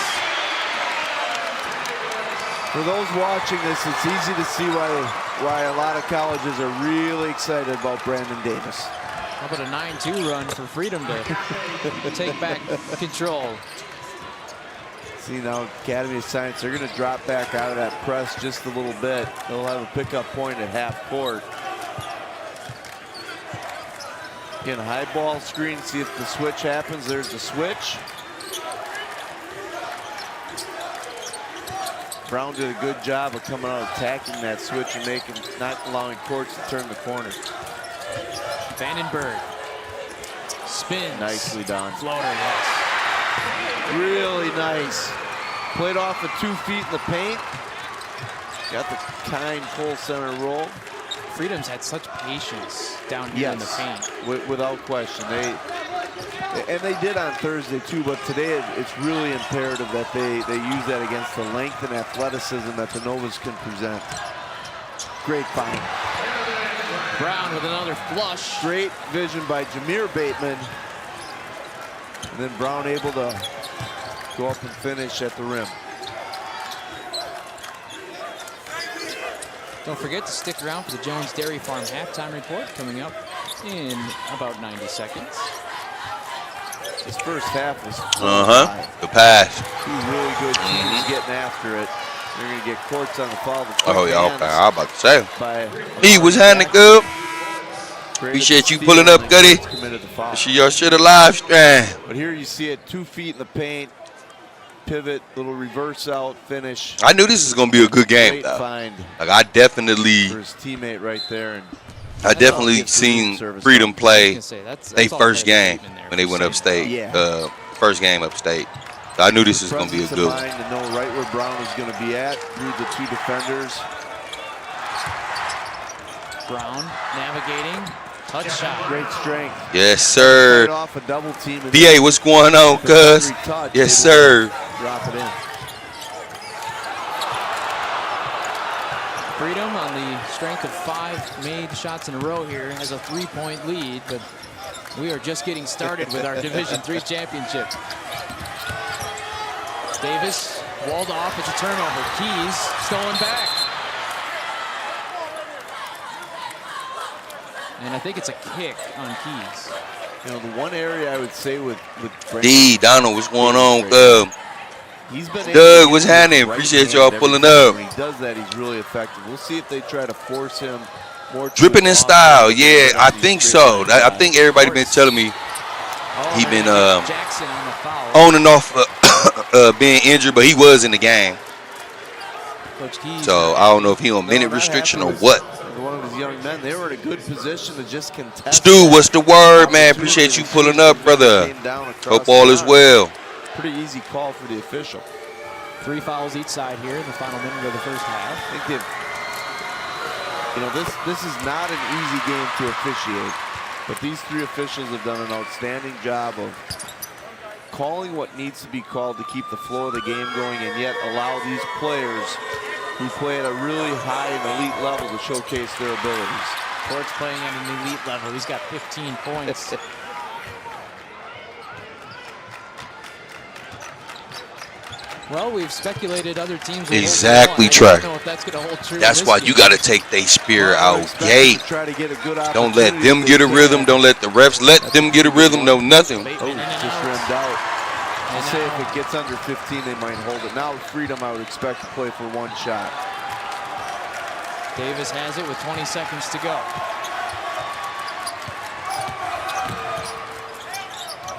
For those watching this, it's easy to see why a lot of colleges are really excited about Brandon Davis. How about a 9-2 run for Freedom to take back control? See now, Academy of Science, they're going to drop back out of that press just a little bit. They'll have a pickup point at half court. Again, high ball screen, see if the switch happens. There's the switch. Brown did a good job of coming out, attacking that switch and not allowing courts to turn the corner. Vandenberg spins. Nicely done. Floater, yes. Really nice. Played off of 2 feet in the paint. Got the kind full center roll. Freedom's had such patience down here in the paint. Without question. They did on Thursday too, but today it's really imperative that they use that against the length and athleticism that the Novas can present. Great find. Brown with another flush. Great vision by Jameer Bateman. And then Brown able to go up and finish at the rim. Don't forget to stick around for the Jones Dairy Farm halftime report coming up in about 90 seconds. His first half was the pass. Two really good teams getting after it. They're going to get courts on the foul. Oh, yeah, okay. I was about to say. He was handing good. Appreciate you pulling up, Goody. She your shit a live stream. But here you see it, 2 feet in the paint. Pivot, little reverse out, finish. I knew this was going to be a good game, though. Find like, I definitely. for his teammate right there. And I definitely seen Freedom play their first game when they went upstate. First game upstate. So I knew this was going to be a good one. To know right where Brown was going to be at through the 2 defenders. Brown navigating. Touch shot. Great strength. Yes, sir. Off a double team BA, what's going on, cuz? Yes, sir. Drop it in. Freedom, on the strength of 5 made shots in a row here, has a 3-point lead, but we are just getting started with our Division III championship. Davis walled off. It's a turnover. Keys stolen back. And I think it's a kick on Keys. You know, the one area I would say with D, Donald, what's going on? Doug, what's happening? Appreciate y'all pulling up. When he does that, he's really effective. We'll see if they try to force him more. Dripping in style, yeah, I think so. I think everybody been telling me he been on and off being injured, but he was in the game. So I don't know if he on minute restriction or what. One of his young men, they were in a good position to just contest. Stu, what's the word, man? Appreciate you pulling up, brother. Hope all is well. Pretty easy call for the official. 3 fouls each side here in the final minute of the first half. I think they've, you know, this is not an easy game to officiate, but these 3 officials have done an outstanding job of calling what needs to be called to keep the flow of the game going, and yet allow these players who play at a really high and elite level to showcase their abilities. Court's playing at an elite level. He's got 15 points. Well, we've speculated other teams. Exactly, Trey. That's why you got to take their spear out gate. Don't let them get a rhythm. Don't let the refs let them get a rhythm. No, nothing. Oh, just rimmed out. I'll say if it gets under 15, they might hold it. Now with Freedom, I would expect to play for 1 shot. Davis has it with 20 seconds to go.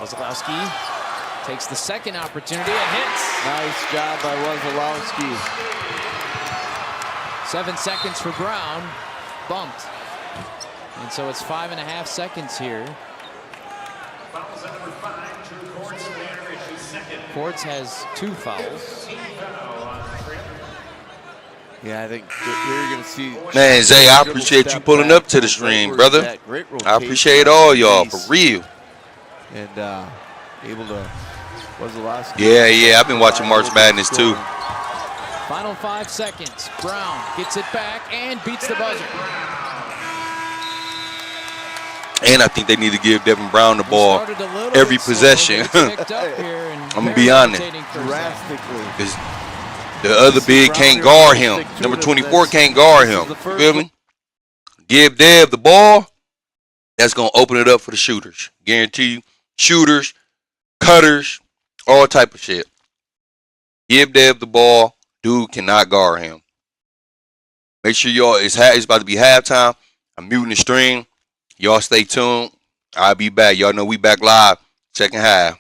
Wazalowski takes the second opportunity and hits. Nice job by Wazalowski. 7 seconds for Brown. Bumped. And so it's 5.5 seconds here. Quartz has 2 fouls. Yeah, I think you're going to see. Man, Zay, I appreciate you pulling up to the stream, brother. I appreciate all y'all, for real. And able to, Wazalowski. Yeah, I've been watching March Madness too. Final 5 seconds. Brown gets it back and beats the buzzer. And I think they need to give Devin Brown the ball every possession. I'm going to be honest. Drastically. The other big can't guard him. Number 24 can't guard him. You feel me? Give Dev the ball. That's going to open it up for the shooters. Guarantee you. Shooters, cutters, all type of shit. Give Dev the ball. Dude cannot guard him. Make sure y'all, it's about to be halftime. I'm muting the stream. Y'all stay tuned. I'll be back. Y'all know we back live. Second half.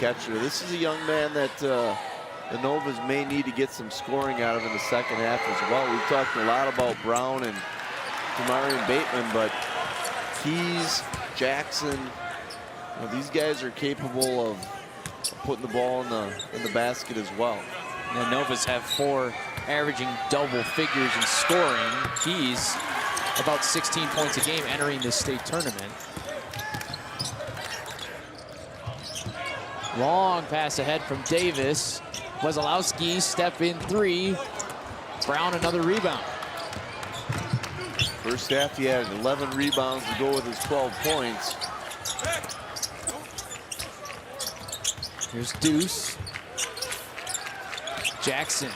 catcher. This is a young man that the Novas may need to get some scoring out of in the second half as well. We've talked a lot about Brown and Tamarian Bateman, but Keys, Jackson, these guys are capable of putting the ball in the basket as well. The Novas have 4 averaging double figures in scoring. Keys about 16 points a game entering this state tournament. Long pass ahead from Davis. Wesolowski step in 3. Brown another rebound. First half he had 11 rebounds to go with his 12 points. Here's Deuce. Jackson.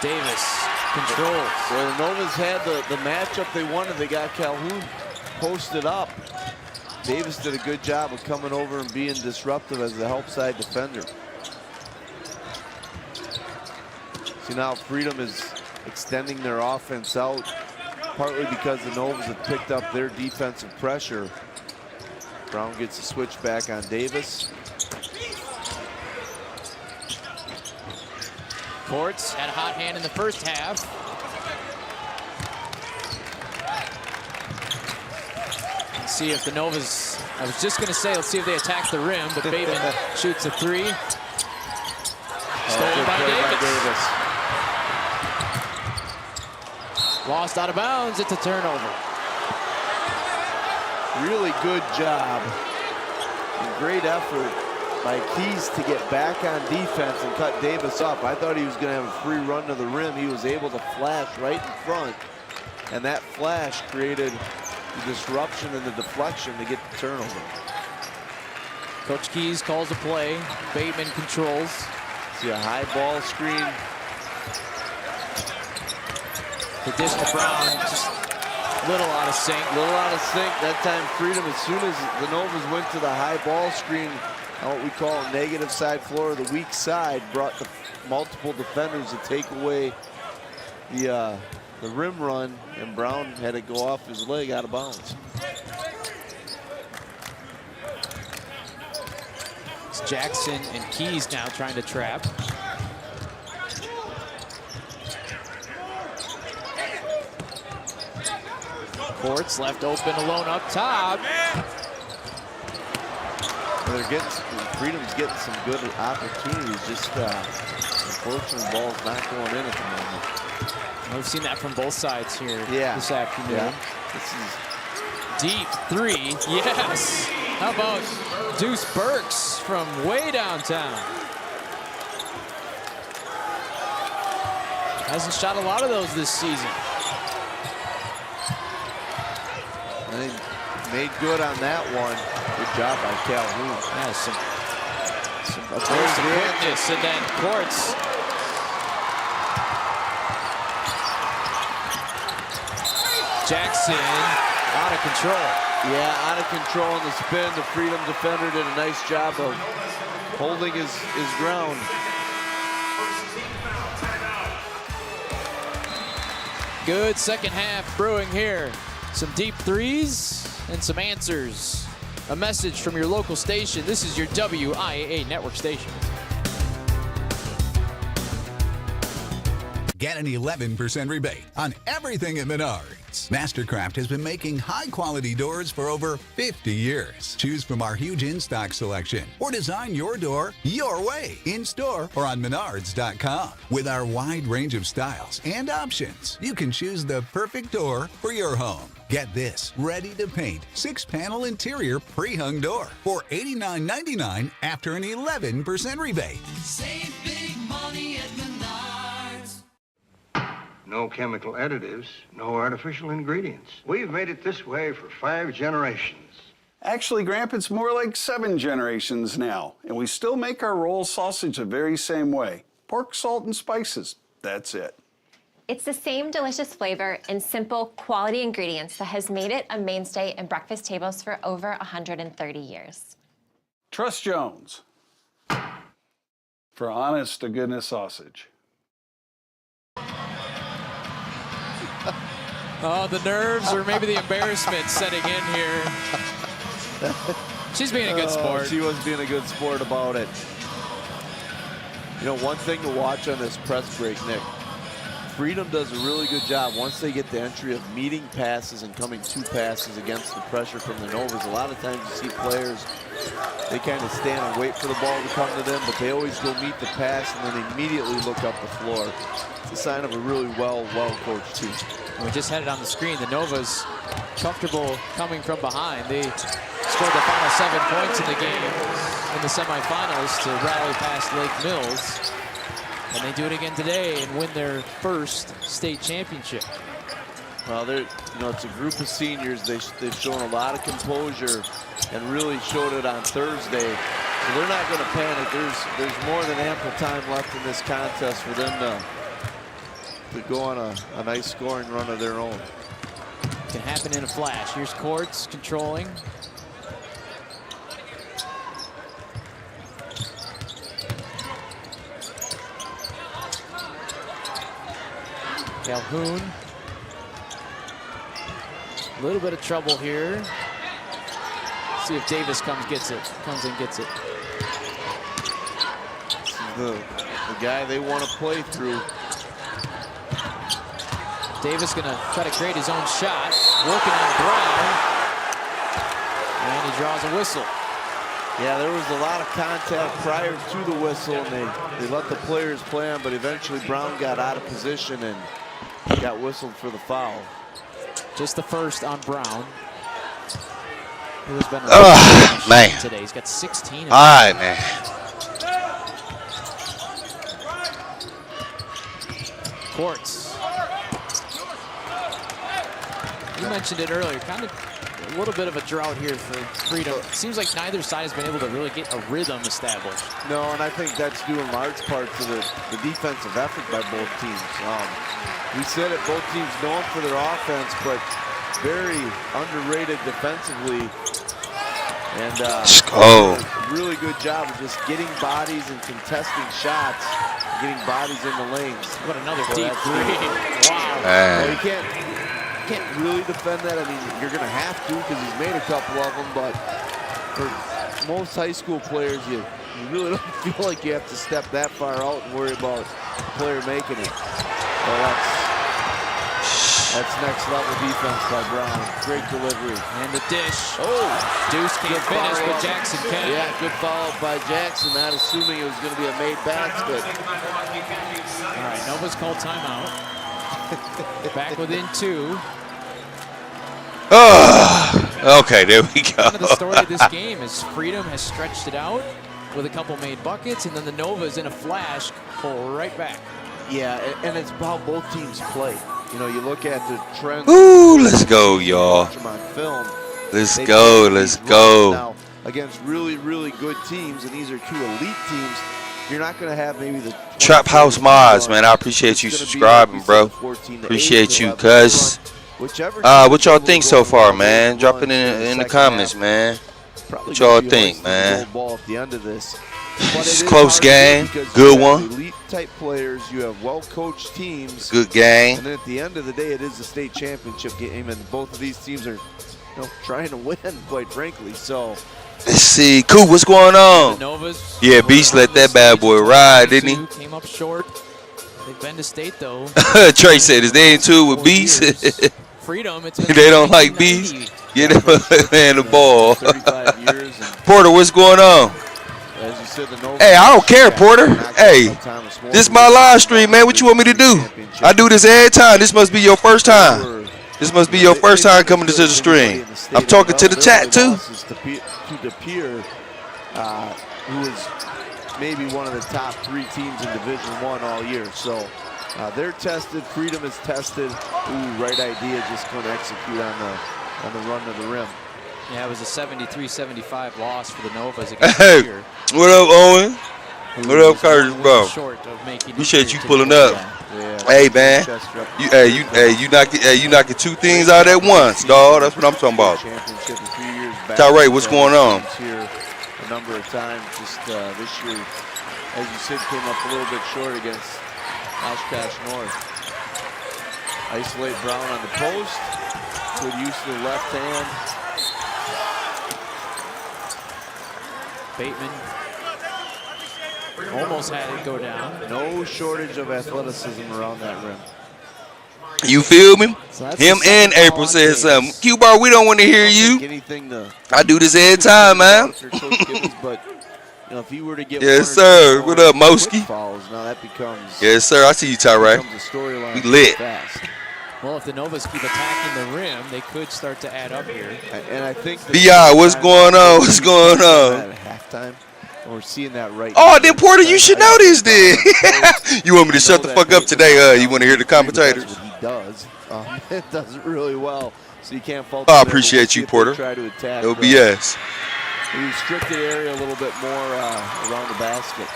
Davis controls. Well, the Novas had the matchup they wanted. They got Calhoun posted up. Davis did a good job of coming over and being disruptive as the help side defender. See, now Freedom is extending their offense out, partly because the Novas have picked up their defensive pressure. Brown gets a switch back on Davis. Courts had a hot hand in the first half. Let's see if the Novas, I was just going to say, let's see if they attack the rim, but Bateman shoots a 3. Stolen by Davis. Lost out of bounds. It's a turnover. Really good job and great effort by Keys to get back on defense and cut Davis up. I thought he was going to have a free run to the rim. He was able to flash right in front, and that flash created the disruption and the deflection to get the turnover. Coach Keys calls a play. Bateman controls. See a high ball screen. The dish to Brown, just a little out of sync. That time Freedom, as soon as the Novas went to the high ball screen, on what we call negative side floor, the weak side, brought the multiple defenders to take away the rim run, and Brown had to go off his leg out of bounds. It's Jackson and Keys now trying to trap. Courts left open alone up top. Freedom's getting some good opportunities. Just unfortunately, the ball's not going in at the moment. We've seen that from both sides here this afternoon. Yeah. This is deep 3. Yes. How about Deuce Burks from way downtown? Hasn't shot a lot of those this season. And they made good on that one. Good job by Calhoun. Yeah, some quickness, and then Courts. Jackson out of control. Yeah, out of control in the spin. The Freedom defender did a nice job of holding his ground. Good second half brewing here. Some deep 3s and some answers. A message from your local station. This is your WIAA network station. Get an 11% rebate on everything at Menards. Mastercraft has been making high-quality doors for over 50 years. Choose from our huge in-stock selection or design your door your way, in-store or on Menards.com. With our wide range of styles and options, you can choose the perfect door for your home. Get this ready-to-paint 6-panel interior pre-hung door for $89.99 after an 11% rebate. Save big money at Menards. No chemical additives, no artificial ingredients. We've made it this way for 5 generations. Actually, Grandpa, it's more like 7 generations now, and we still make our roll sausage the very same way. Pork, salt, and spices. That's it. It's the same delicious flavor and simple quality ingredients that has made it a mainstay in breakfast tables for over 130 years. Trust Jones for honest-to-goodness sausage. Oh, the nerves or maybe the embarrassment setting in here. She's being a good sport. She was being a good sport about it. You know, one thing to watch on this press break, Nick, Freedom does a really good job once they get the entry of meeting passes and coming to passes against the pressure from the Novas. A lot of times you see players, they kind of stand and wait for the ball to come to them, but they always go meet the pass and then immediately look up the floor. It's a sign of a really well-coached team. We just had it on the screen. The Novas comfortable coming from behind. They scored the final 7 points in the game in the semifinals to rally past Lake Mills. And they do it again today and win their first state championship. Well, it's a group of seniors. They've shown a lot of composure and really showed it on Thursday. So they're not going to panic. There's more than ample time left in this contest for them to go on a nice scoring run of their own. Can happen in a flash. Here's Courts controlling. Calhoun. A little bit of trouble here. See if Davis comes and gets it. The guy they want to play through. Davis gonna try to create his own shot. Working on Brown. And he draws a whistle. Yeah, there was a lot of contact prior to the whistle, and they let the players play on, but eventually Brown got out of position and got whistled for the foul. Just the first on Brown. Who has been man. today. He's got 16. All right, man. Courts. You mentioned it earlier, kind of a little bit of a drought here for Freedom. It seems like neither side has been able to really get a rhythm established. No, and I think that's due in large part to the defensive effort by both teams. We said it, both teams known for their offense, but very underrated defensively. And really good job of just getting bodies and contesting shots, getting bodies in the lanes. What another deep three. Wow. Well, you can't really defend that. I mean, you're going to have to because he's made a couple of them, but for most high school players, you really don't feel like you have to step that far out and worry about the player making it. Well, that's next level defense by Brown. Great delivery. And the dish. Oh! Deuce can't finish, but Jackson can. Yeah, good follow-up by Jackson, not assuming it was going to be a made basket. All right, Nova's called timeout. Back within 2. Okay, there we go. Kind of the story of this game is Freedom has stretched it out with a couple made buckets, and then the Novas in a flash pull right back. Yeah, and it's how both teams play. You know, you look at the trends. Ooh, let's go, y'all. On film. Let's go, let's go. Now, against really, really good teams, and these are 2 elite teams, you're not going to have maybe the Trap House Mods, man. I appreciate you subscribing, bro. Appreciate you, cuz. What y'all think so far, man? Drop it in the comments, man. What y'all think, man? It's a close game. Good one. Elite type players, you have well-coached teams. Good game. And then at the end of the day, it is a state championship game, and both of these teams are trying to win, quite frankly. So let's see. Cool, what's going on? Yeah, Beast let that bad boy ride, didn't he? Came up short. They've been to state, though. Trey said, is they into it with Beast? Freedom. They don't like Beast? Get man the ball. Porter, what's going on? Hey, I don't care, Porter. Hey, this is my live stream, man. What you want me to do? I do this every time. This must be your first time. This must be your first time coming to the stream. I'm talking to the chat, too. To DePere, who is maybe one of the top 3 teams in Division I all year. So they're tested. Freedom is tested. Ooh, right idea. Just going to execute on the run to the rim. Yeah, it was a 73-75 loss for the Novas against Hey, here. what up, Owen? What up, Curtis, bro? Appreciate you pulling up. Hey, man. You knocking 2 things out at once, dog. That's what I'm talking about. Tyree, what's going on? Here a number of times. Just this year, as you said, came up a little bit short against Oshkosh North. Isolate Brown on the post. Good use of the left hand. Bateman almost had it go down. No shortage of athleticism around that rim. You feel me? Him and April said something. Q-Bar, we don't want to hear you. I do this every time, man. But you know, if he were to get yes, sir. What up, Moski? Fouls, now that becomes yes, sir. I see you, Tyree. We lit. Well, if the Novas keep attacking the rim, they could start to add up here. And I think BI, what's going on? What's going on? At halftime, we're seeing that right. Oh, then Porter, you should know this, then. You want me to shut the fuck up today? You want to hear the commentators? He does. It does it really well, so you can't fault. I appreciate you, Porter. Try to attack. No BS. The restricted area a little bit more around the basket.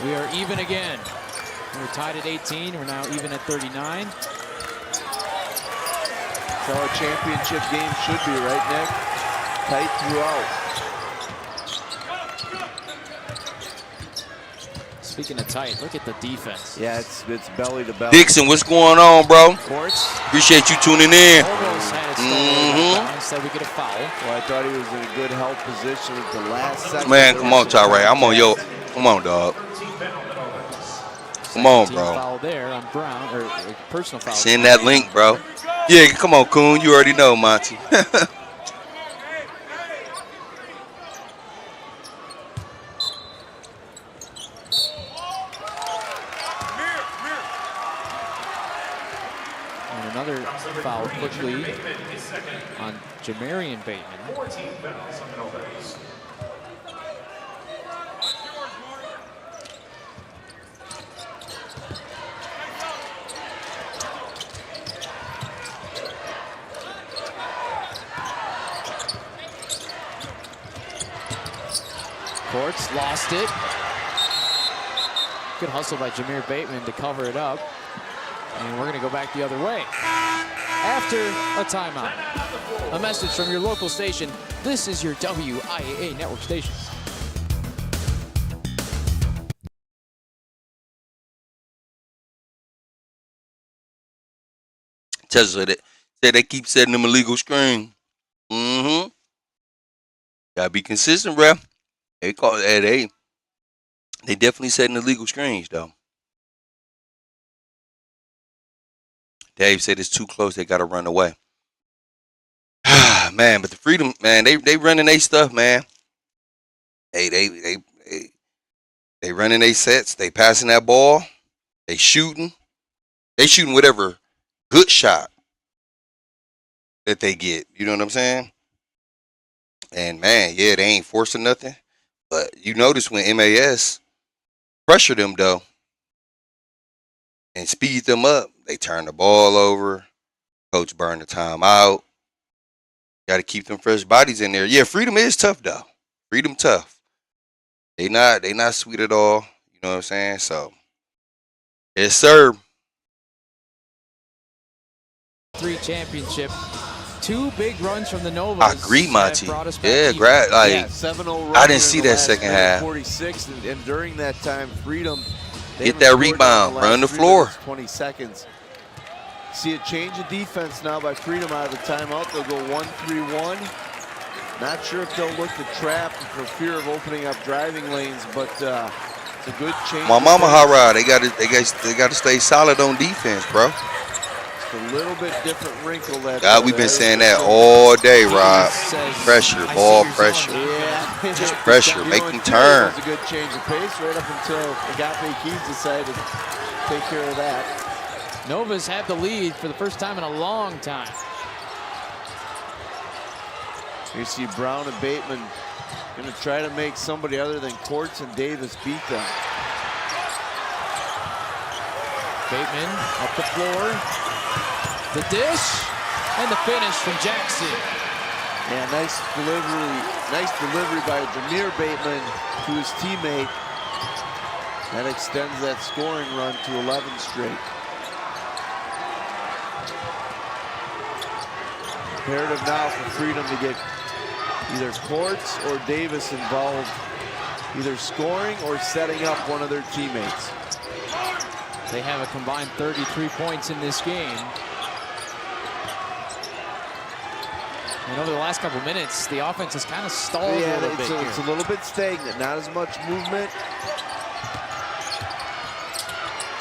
We are even again. We're tied at 18. We're now even at 39. That's how a championship game should be, right, Nick? Tight throughout. Speaking of tight, look at the defense. Yeah, it's belly to belly. Dixon, what's going on, bro? Courts. Appreciate you tuning in. Almost had it stolen. Instead we get a foul. Well, I thought he was in a good help position at the last second. Man, come on, Tyree. I'm on your. Come on, dog. Come on, bro. Foul there on Brown, or personal foul. Send that link, bro. Yeah, come on, Coon. You already know, Monty. And another foul quickly on Jamarian Bateman. 14 fouls on the Novas. Courts lost it. Good hustle by Jameer Bateman to cover it up. And we're going to go back the other way. After a timeout. A message from your local station. This is your WIAA network station. Tesla say they keep setting them illegal screen. Gotta be consistent, bro. They call it they definitely setting illegal screens though. Dave said it's too close, they gotta run away. Man, but the Freedom, man, they running their stuff, man. They running their sets, they passing that ball, they shooting whatever good shot that they get. You know what I'm saying? And man, yeah, they ain't forcing nothing. But you notice when MAS pressure them though and speed them up, they turn the ball over. Coach burn the timeout. Got to keep them fresh bodies in there. Yeah, Freedom is tough though. Freedom tough. They not sweet at all. You know what I'm saying? So yes, sir. 3 championship. 2 big runs from the Novas. I agree, Monty. Yeah, 7-0 I didn't see that second half. 46, and during that time, Freedom get that rebound, run the floor. 20 seconds. See a change of defense now by Freedom out of the timeout. They'll go 1-3-1. Not sure if they'll look to trap for fear of opening up driving lanes, but it's a good change. My mama hara, they got to stay solid on defense, bro. A little bit different wrinkle that. God, we've been saying that all day, Rob. Pressure, ball pressure. Yeah. Just pressure, make them turn. It was a good change of pace right up until Agape Keys decided to take care of that. Novas have the lead for the first time in a long time. You see Brown and Bateman going to try to make somebody other than Courts and Davis beat them. Bateman up the floor. The dish and the finish from Jackson. Yeah, nice delivery by Jameer Bateman to his teammate. That extends that scoring run to 11 straight. Imperative now for Freedom to get either Courts or Davis involved, either scoring or setting up one of their teammates. They have a combined 33 points in this game. And over the last couple minutes, the offense has kind of stalled a little bit here. It's a little bit stagnant, not as much movement.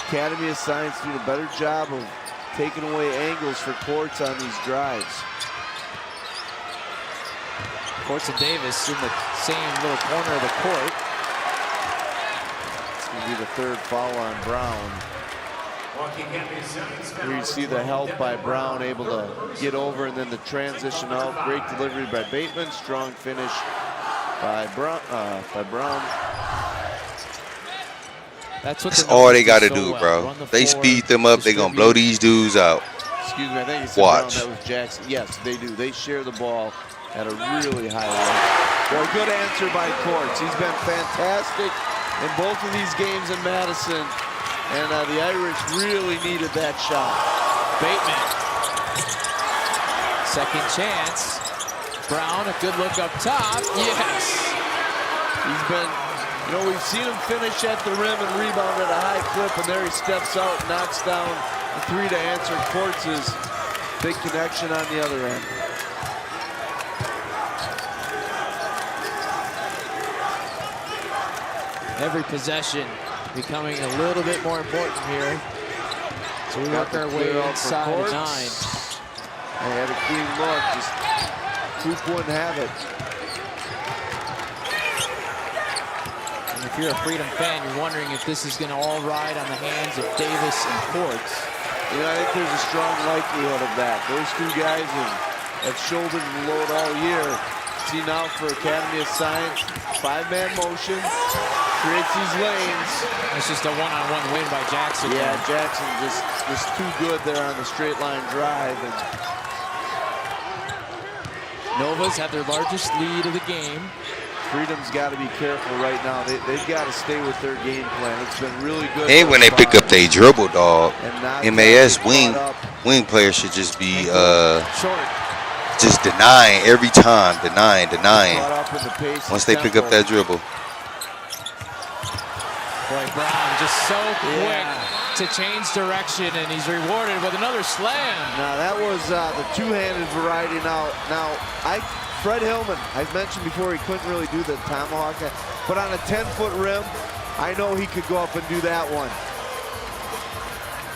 Academy of Science doing a better job of taking away angles for Quartz on these drives. Quartz and Davis in the same little corner of the court. It's going to be the third foul on Brown. Here you see the help by Brown, able to get over, and then the transition out. Great delivery by Bateman. Strong finish by Brown. That's all they got to do, bro. They speed them up, they're going to blow these dudes out. Excuse me, I think it's Brown. That was Jackson. Yes, they do. They share the ball at a really high level. Well, good answer by Quartz. He's been fantastic in both of these games in Madison. And the Irish really needed that shot. Bateman. Second chance. Brown, a good look up top. Yes. He's been, you know, we've seen him finish at the rim and rebound at a high clip, and there he steps out, knocks down the three to answer Quartz's big connection on the other end. Every possession becoming a little bit more important here. So we work our way inside of 9. They had a clean look, just Coop wouldn't have it. And if you're a Freedom fan, you're wondering if this is going to all ride on the hands of Davis and Quartz. You know, I think there's a strong likelihood of that. Those two guys have shouldered the load all year. See now for Academy of Science, 5-man motion. Creates these lanes. It's just a one-on-one win by Jackson. Yeah, Jackson just too good there on the straight line drive. And Novas have their largest lead of the game. Freedom's got to be careful right now. They've got to stay with their game plan. It's been really good. And when they pick up their dribble, dog, MAS wing players should just be just denying every time, denying. Once they pick up that dribble. Boy, Brown just so quick to change direction, and he's rewarded with another slam. Now that was the two-handed variety. Now Fred Hillman, I've mentioned before, he couldn't really do the tomahawk, but on a 10-foot rim, I know he could go up and do that one.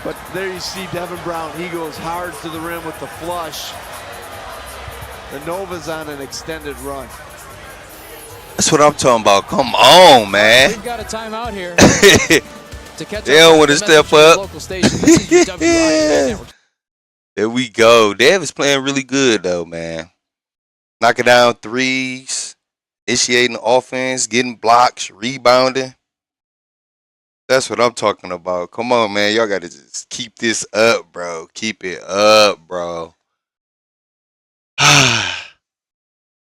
But there you see Devin Brown. He goes hard to the rim with the flush. The Nova's on an extended run. That's what I'm talking about. Come on, man. We've got a timeout here. To catch they don't want to step up. There we go. Dev is playing really good, though, man. Knocking down threes, initiating offense, getting blocks, rebounding. That's what I'm talking about. Come on, man. Y'all got to just keep this up, bro. Keep it up, bro.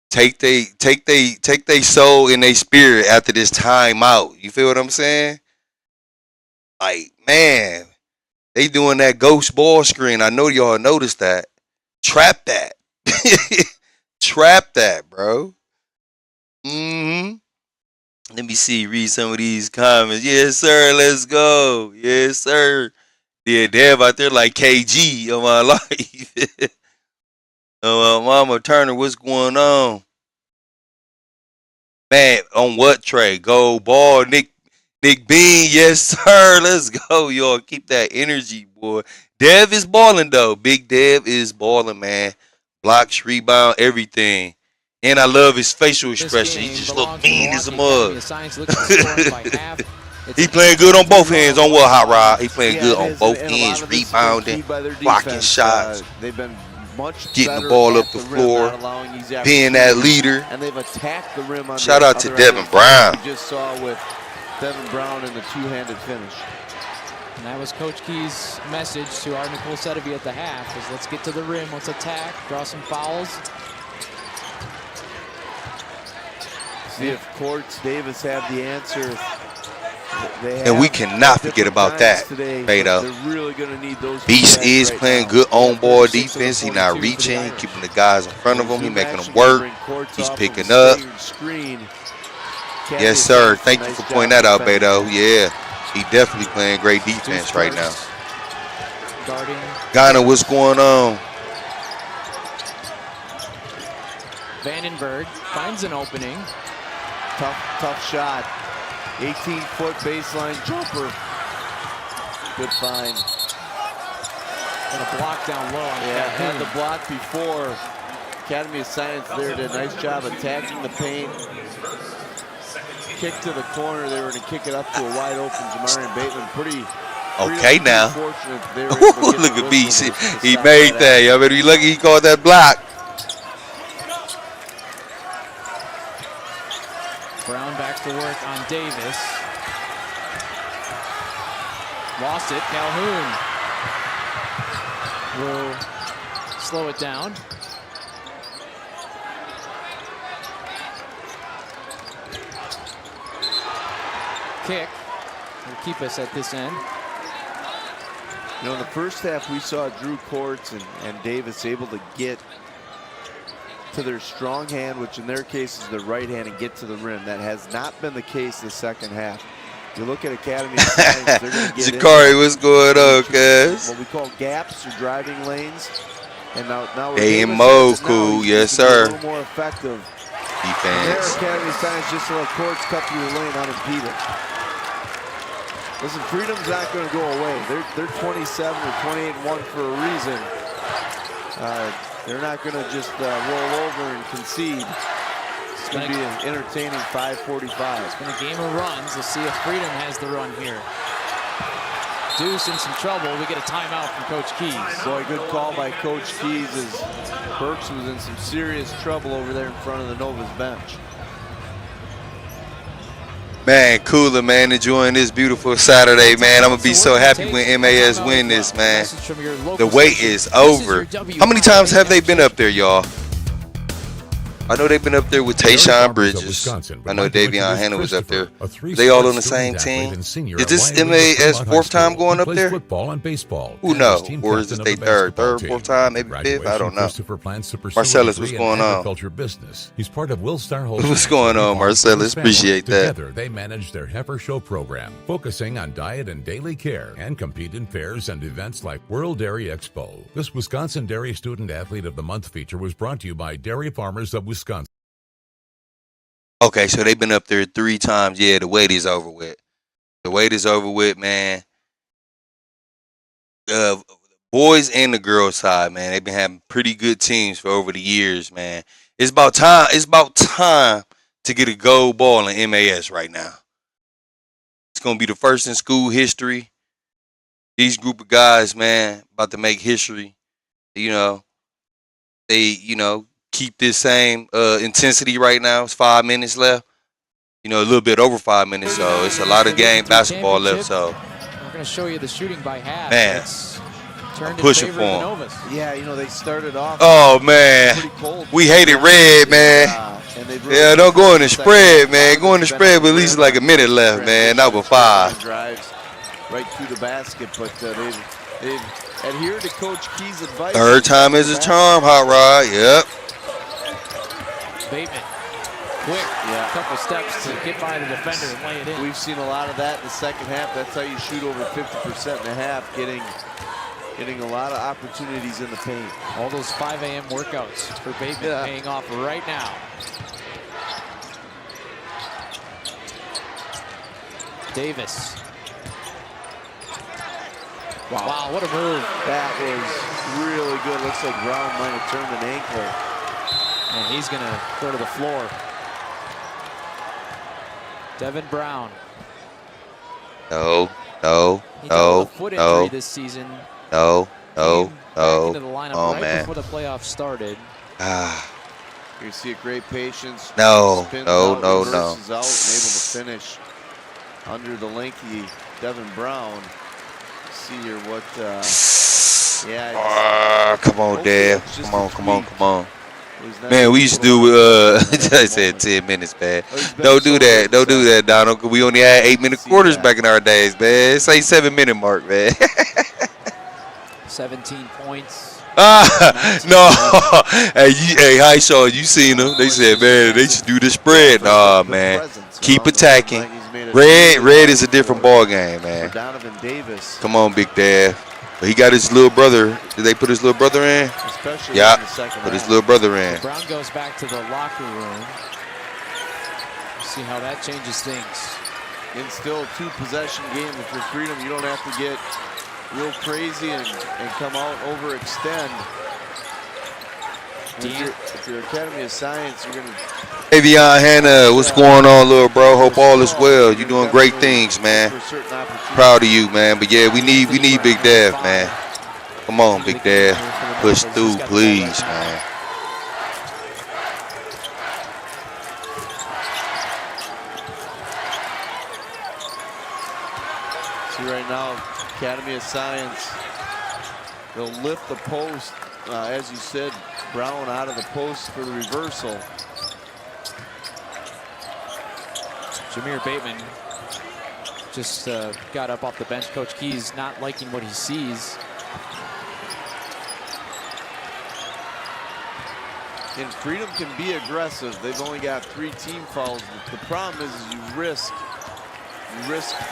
Take they soul and they spirit after this timeout. You feel what I'm saying? Like, man, they doing that ghost ball screen. I know y'all noticed that. Trap that. Trap that, bro. Let me see. Read some of these comments. Yes, sir. Let's go. Yes, sir. Yeah, Dev out there like KG on my life. Mama Turner, what's going on? Man, on what, Trey? Go ball, Nick Bean, yes, sir. Let's go, y'all. Keep that energy, boy. Dev is balling, though. Big Dev is balling, man. Blocks, rebound, everything. And I love his facial expression. He just look mean as a mug. He playing good on both hands. On what, Hot Rod? He playing good on both ends, rebounding, blocking shots. They've been much getting the ball up the floor, being that leader. And they've attacked the rim on shout out to Devin Brown. We just saw with Devin Brown in the two-handed finish. And that was Coach Key's message to our Nicole Sedevy at the half, is let's get to the rim, let's attack, draw some fouls. See if Quartz Davis have the answer. And we cannot forget about that, Beto. They're really going to need those. Beast is playing good on-ball defense. He's not reaching, keeping the guys in front of him. He's making them work. He's picking up. Yes, sir. Thank you for pointing that out, Beto. Yeah. He definitely playing great defense right now. Guarding. Ghana, what's going on? Vandenberg finds an opening. Tough shot. 18-foot baseline jumper. Good find. And a block down low on Yeah, Calhoun. had the block before. Academy of Science there did a nice job attacking the paint. Kick to the corner. They were going to kick it up to a wide open Jamarian Bateman. Pretty Okay, now. fortunate they were able to get Look the at whistle BC. to He stop made that. action. Y'all better be lucky he called that block. Brown back to work on Davis. Lost it. Calhoun will slow it down. Kick will keep us at this end. You know, in the first half, we saw Drew Courts and Davis able to get to their strong hand, which in their case is their right hand, and get to the rim. That has not been the case the second half. You look at Academy of Science, they're going to get Jakari, what's going on, cuz? what we call gaps or driving lanes. And now Hey, Davis Mo, has it now, cool. he's Yes, just a sir. little more effective. Defense. There, Academy of Science just let Courts cut through the lane unimpeded. Listen, freedom's not going to go away. They're 27 or 28-1 for a reason. They're not going to just roll over and concede. It's going to be an entertaining 5:45. It's been a game of runs. Let's see if Freedom has the run here. Deuce in some trouble. We get a timeout from Coach Keys. Boy, good call by Coach Keys as Burks was in some serious trouble over there in front of the Nova's bench. Man, Cooler, man, enjoying this beautiful Saturday, man. I'm going to be so happy when MAS win this, man. The wait is over. How many times have they been up there, y'all? I know they've been up there with Tayshaun Bridges. I know Davion Hannah was up there. They all on the same team? Is this MAS fourth time going up there? Football and baseball. Who knows? Or is this their third, fourth time, maybe fifth? I don't know. Marcellus, what's going on? Business. He's part of Willstar Holdings. What's going on, Marcellus? Appreciate that. Together, they manage their Heifer Show program, focusing on diet and daily care, and compete in fairs and events like World Dairy Expo. This Wisconsin Dairy Student Athlete of the Month feature was brought to you by Dairy Farmers of Wisconsin. Okay, so they've been up there 3 times. Yeah, the wait is over with. The wait is over with, man. The boys and the girls side, man, they've been having pretty good teams for over the years, man. It's about time. It's about time to get a gold ball in MAS right now. It's gonna be the first in school history. These group of guys, man, about to make history. You know, they, keep this same intensity right now. It's 5 minutes left. A little bit over 5 minutes, so it's a lot of game basketball left. So we're going to show you the shooting by half. Man, It's turned pushing in for favor of the him. Novas. Yeah, they started off. Oh man, pretty cold. we hated red, man. Yeah, don't go in the spread, man. Go in the spread with at least like a minute left, man. Not with 5. Drives right through the basket, but they've adhered to Coach Key's advice. Third time is a charm, Hot Rod. Yep. Bateman, quick, couple steps to get by the defender and lay it in. We've seen a lot of that in the second half. That's how you shoot over 50% in a half, getting a lot of opportunities in the paint. All those 5 a.m. workouts for Bateman paying off right now. Davis. Wow, what a move. That was really good. Looks like Brown might have turned an ankle. And he's going to go to the floor. Devin Brown. No. He got a foot injury this season. No. Into the lineup right man. before the playoffs started. You see a great patience. No. Spins out, reverses out, and able to finish under the lengthy Devin Brown. See here what. Come on, Dave. Come on. Man, we used to do. I said 10 minutes, man. Don't do that. Don't do that, Donald. We only had 8-minute quarters back in our days, man. Say 7-minute mark, man. 17 points. No. Hey, hi, Sean. You seen them? They said, man, they should do the spread. Nah, man. Keep attacking. Red is a different ball game, man. Donovan Davis. Come on, Big Dad. But he got his little brother. Did they put his little brother in? Especially Yeah, in the second put his half. little brother in. Brown goes back to the locker room. See how that changes things. In still a 2-possession game, if you're Freedom, you don't have to get real crazy and come out overextend. If you're Academy of Science, you're going to... Avion Hannah, what's going on, little bro? Hope all is well. You're doing great things, man. Proud of you, man. But yeah, we need Big Dev, man. Come on, Big Dev. Push through, please, man. See right now, Academy of Science, they'll lift the post, as you said, Brown out of the post for the reversal. Jameer Bateman just got up off the bench. Coach Key's not liking what he sees. And Freedom can be aggressive. They've only got 3 team fouls. The problem is you risk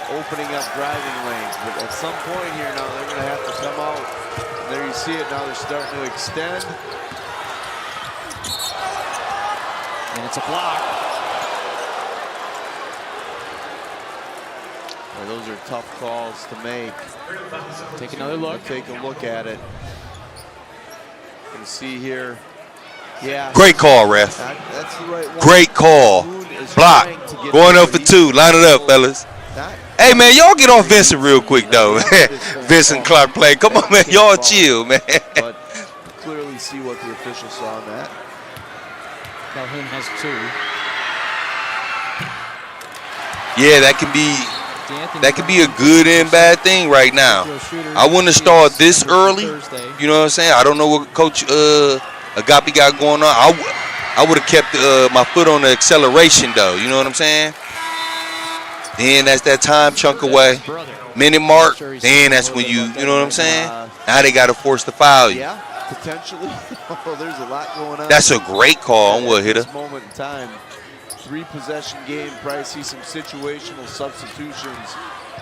opening up driving lanes. But at some point here now, they're going to have to come out. And there you see it now. They're starting to extend. And it's a block. Well, those are tough calls to make. Take another look. Take a look at it. You can see here. Yeah. Great call, ref. That's the right one. Great call. Block. Going up for 2. Line it up, fellas. Hey, man, y'all get off Vincent real quick, though. Vincent Clark play. Come on, man. Y'all chill, man. But clearly see what the officials saw on that. Calhoun has 2. Yeah, that can be a good and bad thing right now. I wouldn't have started this early. You know what I'm saying? I don't know what Coach Agape got going on. I would have kept my foot on the acceleration, though. You know what I'm saying? Then that's that time chunk away. Minute mark, then that's when you know what I'm saying? Now they got to force the foul you. Yeah, potentially. There's a lot going on. That's a great call on what hitter. This moment in time. 3-possession game. Probably see some situational substitutions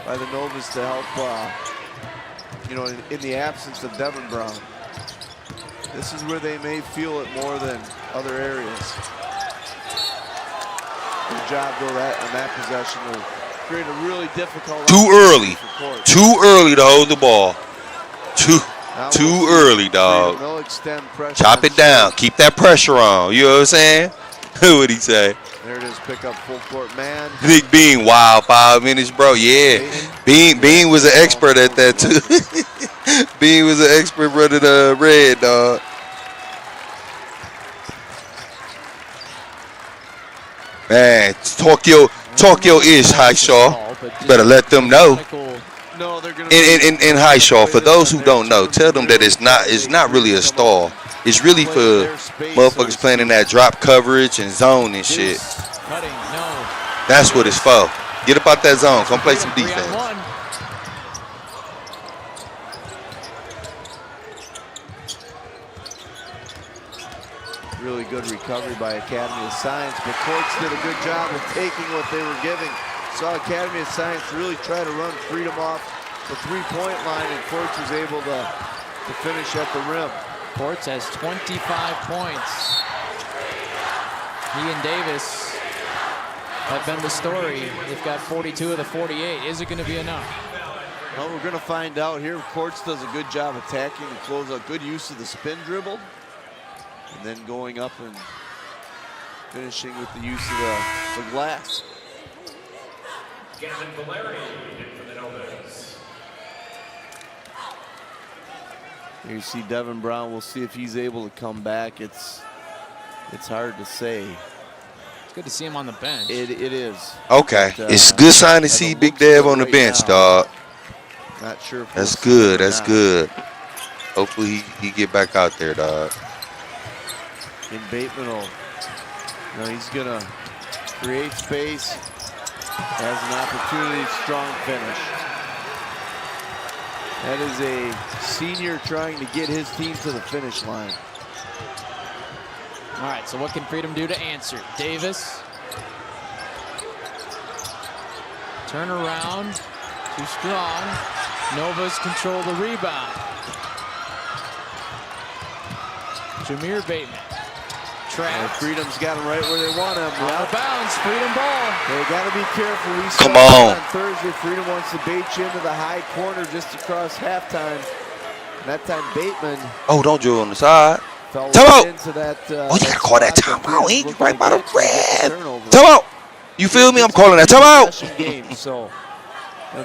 by the Novas to help, in the absence of Devin Brown. This is where they may feel it more than other areas. Good job, though, on that possession will create a really difficult. Too early to hold the ball. Too early, dog. They'll extend pressure. Chop it down. Keep that pressure on. You know what I'm saying? What'd he say? There it is. Pick up full court man. Nick Bean, wild 5 minutes, bro. Yeah. Bean was an expert at that, too. Bean was an expert running red, dog. Man, talk your ish, Highshaw. Better let them know. In Highshaw, for those who don't know, tell them that it's not really a stall. It's really for motherfuckers playing in that drop coverage and zone and shit. That's what it's for. Get up out that zone. Come play some defense. Really good recovery by Academy of Science, but Courts did a good job of taking what they were giving. Saw Academy of Science really try to run Freedom off the 3-point line, and Courts was able to finish at the rim. Courts has 25 points. He and Davis have been the story. They've got 42 of the 48. Is it going to be enough? Well, we're going to find out here. Courts does a good job attacking the closeout. Good use of the spin dribble. And then going up and finishing with the use of the glass. Gavin Valeri in for the Novas. Here you see Devin Brown. We'll see if he's able to come back. It's hard to say. It's good to see him on the bench. It is. Okay. But, it's a good sign to see Big Dev on the bench, dog. Not sure if that's good. That's good. Hopefully he get back out there, dog. And Bateman will, he's going to create space, has an opportunity, strong finish. That is a senior trying to get his team to the finish line. All right, so what can Freedom do to answer? Davis. Turn around. Too strong. Novas control the rebound. Jameer Bateman. Trapped. Freedom's got him right where they want him. Out of bounds. Freedom ball. They got to be careful. We Come saw on. Thursday, Freedom wants to bait you into the high corner just across halftime. And that time Bateman Oh, don't you on the side. fell Timeout. into that. Oh, you gotta call that timeout. He ain't right by the red. Turnover. Timeout. You feel me? I'm calling that timeout. Possession game, so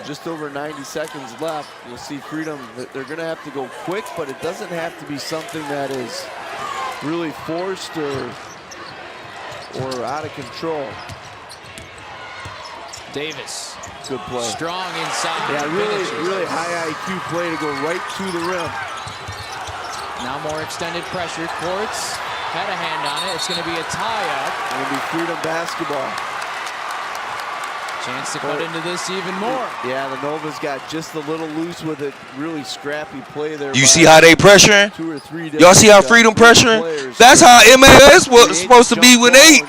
just over 90 seconds left. We'll see Freedom. They're going to have to go quick, but it doesn't have to be something that is really forced or out of control. Davis. Good play. Strong inside. Yeah, Finishes. really high IQ play to go right to the rim. Now more extended pressure. Quartz had a hand on it. It's going to be a tie-up. Going to be Freedom basketball. Chance to cut into this even more. Yeah, the Novas got just a little loose with it. Really scrappy play there. You see how they pressuring? Y'all see how Freedom pressuring? That's how MAS was supposed to be when they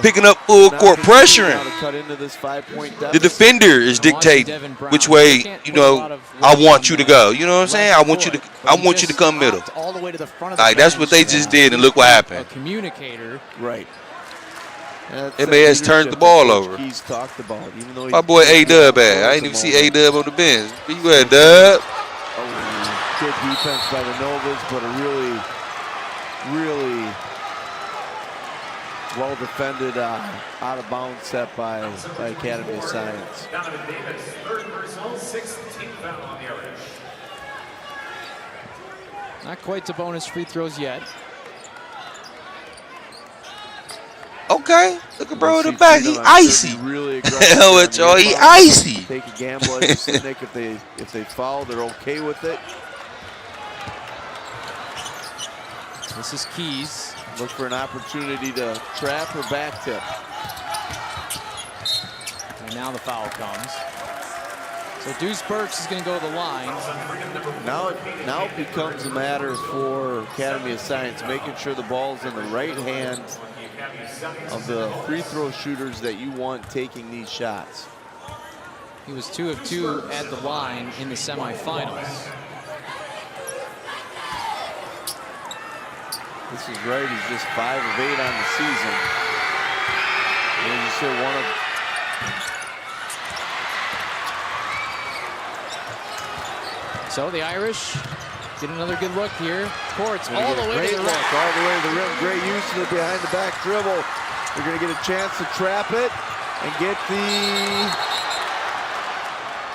picking up full court pressuring. The defender is dictating which way, you know, I want you to go. You know what I'm saying? I want you to come middle. All the way to the front of the Like that's what they just did, and look what happened. A communicator. Right. MAS turned the ball over. He's talked about, even though My boy A-Dub at. I didn't even see A-Dub on the bench. Where you at, Dub? Good defense by the Novas, but a really well defended out of bounds set by Academy of Science. Donovan Davis, third personal, 16th foul on the Irish. Not quite to bonus free throws yet. Okay, look at bro in the back. He icy. Really Hell with y'all, he icy. Take a gamble at Nick. If they foul, they're okay with it. This is Keys. Look for an opportunity to trap or back tip. And now the foul comes. So Deuce Burks is going to go to the line. Now it becomes a matter for Academy of Science making sure the ball's in the right hand of the free throw shooters that you want taking these shots. He was 2 of 2 at the line in the semifinals. This is right. He's just 5 of 8 on the season. And as you said, one of So the Irish get another good look here. Quartz all the way to the rim. All the way to the rim. Great use of the behind the back dribble. They're going to get a chance to trap it and get the,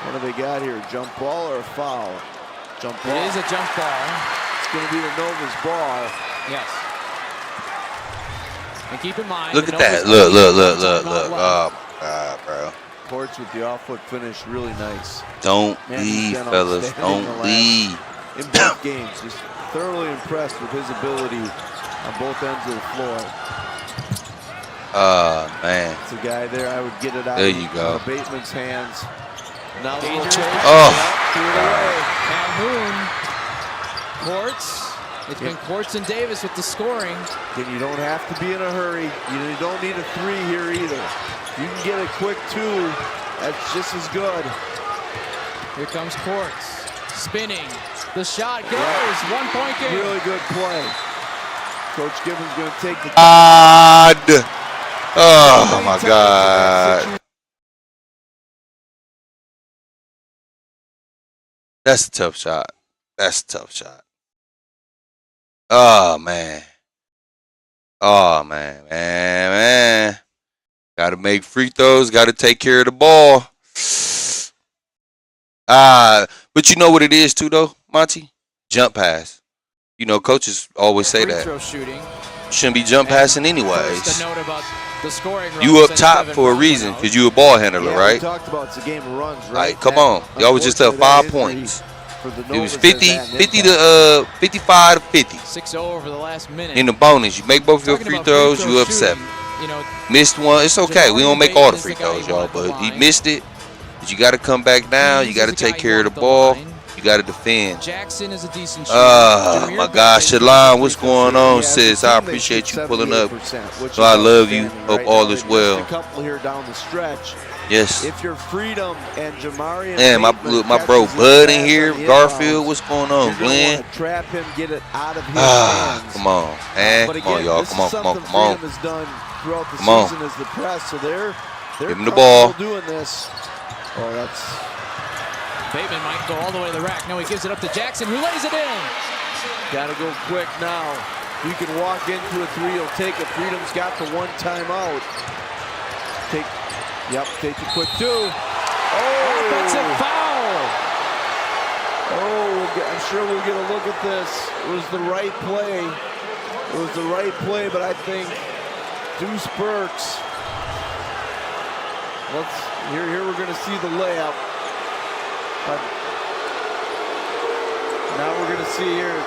what do they got here? Jump ball or a foul? Jump ball. It is a jump ball. It's going to be the Nova's ball. Yes. And keep in mind, look at that. Look. Oh my God, bro. Quartz with the off-foot finish, really nice. Don't leave, fellas. Don't leave. In both games, just thoroughly impressed with his ability on both ends of the floor. Man. It's a guy there. I would get it out there you go. of Bateman's hands. Now Calhoun. Quartz. It's been Quartz and Davis with the scoring. Then you don't have to be in a hurry. You don't need a 3 here either. You can get a quick 2. That's just as good. Here comes Quartz. Spinning. The shot goes. 1 point game. Really good play. Coach Gibbons going to take the. Oh my God. That's a tough shot. That's a tough shot. Oh man. Oh man. Got to make free throws. Got to take care of the ball. But you know what it is too, though, Monty? Jump pass. You know, coaches always say that. Free throw shooting. Shouldn't be jump passing anyways. Just a note about the scoring. You up top for a reason because you a ball handler, right? We talked about it's a game of runs, right? Like, come on. Y'all was just up 5 points. It was 55 to 50. 6-0 over the last minute. In the bonus, you make both your free throws, you up 7. You know, missed one. It's okay. We don't make all the free throws, y'all, but he missed it. But you got to come back down. You got to take care of the ball. You got to defend. Jackson is a decent shooter. Oh my gosh, Shalon, what's going on, sis? I appreciate you pulling up. So I love you. Hope all is well. A couple here down the stretch. Yes. If you're Freedom and Jamari, Man, my bro Bud in here, Garfield, what's going on, Glenn? Trap him, get it out of his hands. Come on, man. But Come on, again, y'all. this Come is on, something come on. Freedom has done throughout the Come on. season as the press, so they're Give him the ball. doing this. Oh, that's. Bateman might go all the way to the rack. No, he gives it up to Jackson, who lays it in. Got to go quick now. You can walk into a three, he'll take it. Freedom's got the one timeout. Take the quick two. Offensive foul. Oh, I'm sure we'll get a look at this. It was the right play. It was the right play, but I think Deuce Burks. Here we're going to see the layup. But now we're going to see here.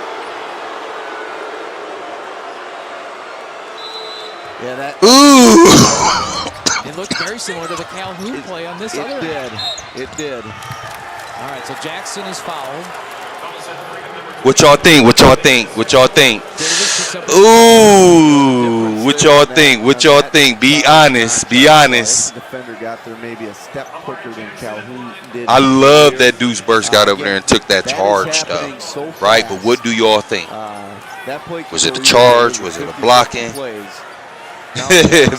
Yeah, that. Ooh! It looked very similar to the Calhoun play on this other end. It did. All right, so Jackson is fouled. What y'all think? What y'all think? What y'all think? Ooh! What y'all think? What y'all think? Be honest. Be honest. Defender got there maybe a step quicker than Calhoun did. I love that Deuce Burst got over there and took that charge stuff. Right? But what do y'all think? Was it the charge? Was it a blocking?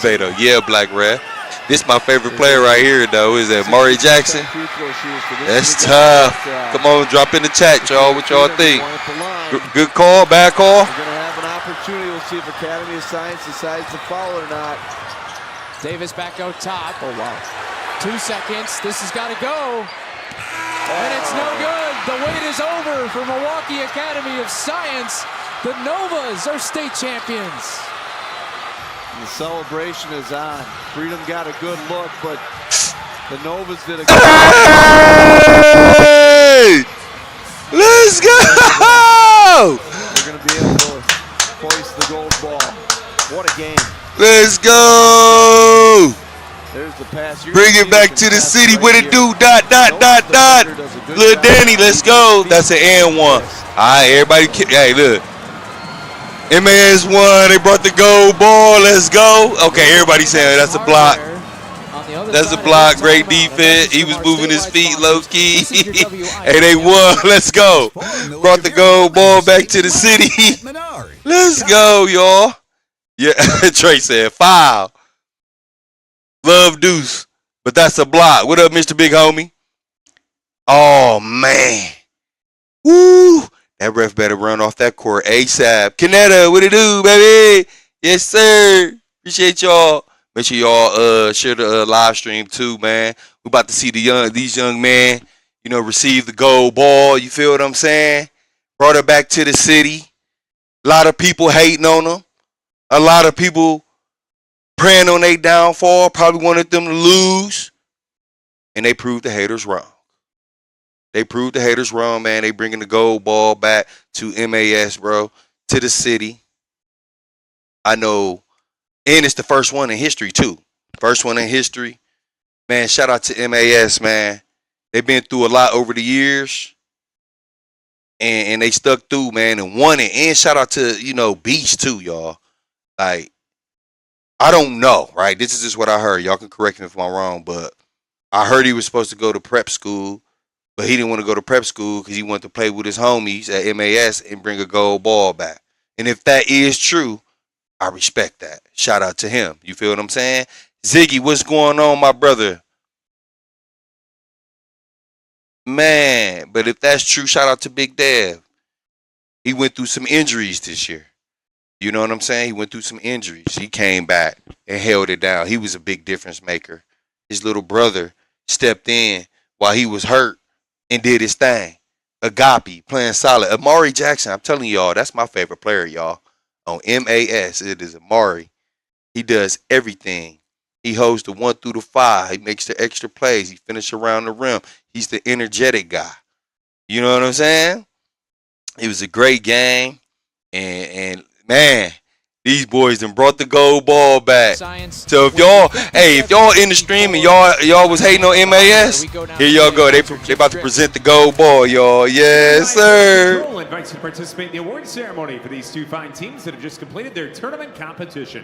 Vado, yeah, Black Red. This my favorite player right here, though, is that Maury Jackson. That's tough. Come on, drop in the chat, y'all. What y'all think? Good call, bad call? We're going to have an opportunity. We'll see if Academy of Science decides to foul or not. Davis back out top. Oh, wow. 2 seconds. This has got to go. And it's no good. The wait is over for Milwaukee Academy of Science. The Novas are state champions. The celebration is on. Freedom got a good look, but the Novas did a good Hey! Let's go! They're going to be able to hoist the gold ball. What a game. Let's go! There's the pass. Bring it back to the city. What it do? Dot, dot, dot, dot. Lil Danny, let's go. That's an and one. All right, everybody. Hey, look. MAS won. They brought the gold ball. Let's go. Okay, everybody saying that's a block. That's a block. Great defense. He was moving his feet low key. Hey, they won. Let's go. Brought the gold ball back to the city. Let's go, y'all. Yeah, Trey said foul. Love Deuce, but that's a block. What up, Mr. Big Homie? Oh, man. Woo. That ref better run off that court ASAP. Canetta, what it do, baby? Yes, sir. Appreciate y'all. Make sure y'all share the live stream too, man. We about to see these young men, receive the gold ball. You feel what I'm saying? Brought it back to the city. A lot of people hating on them. A lot of people praying on their downfall. Probably wanted them to lose. And they proved the haters wrong. They proved the haters wrong, man. They bringing the gold ball back to MAS, bro, to the city. I know. And it's the first one in history, too. First one in history. Man, shout out to MAS, man. They've been through a lot over the years. And they stuck through, man, and won it. And shout out to, Beach, too, y'all. Like, I don't know, right? This is just what I heard. Y'all can correct me if I'm wrong, but I heard he was supposed to go to prep school, but he didn't want to go to prep school because he wanted to play with his homies at MAS and bring a gold ball back. And if that is true, I respect that. Shout out to him. You feel what I'm saying? Ziggy, what's going on, my brother? Man, but if that's true, shout out to Big Dev. He went through some injuries this year. You know what I'm saying? He went through some injuries. He came back and held it down. He was a big difference maker. His little brother stepped in while he was hurt and did his thing. Agape playing solid. Amari Jackson, I'm telling y'all, that's my favorite player, y'all. On MAS, it is Amari. He does everything. He holds the 1 through the 5. He makes the extra plays. He finishes around the rim. He's the energetic guy. You know what I'm saying? It was a great game. And man, these boys done brought the gold ball back. So if y'all in the stream and y'all was hating on MAS, here y'all go. They about to present the gold ball, y'all. Yes, sir. Control invites you to participate in the award ceremony for these two fine teams that have just completed their tournament competition.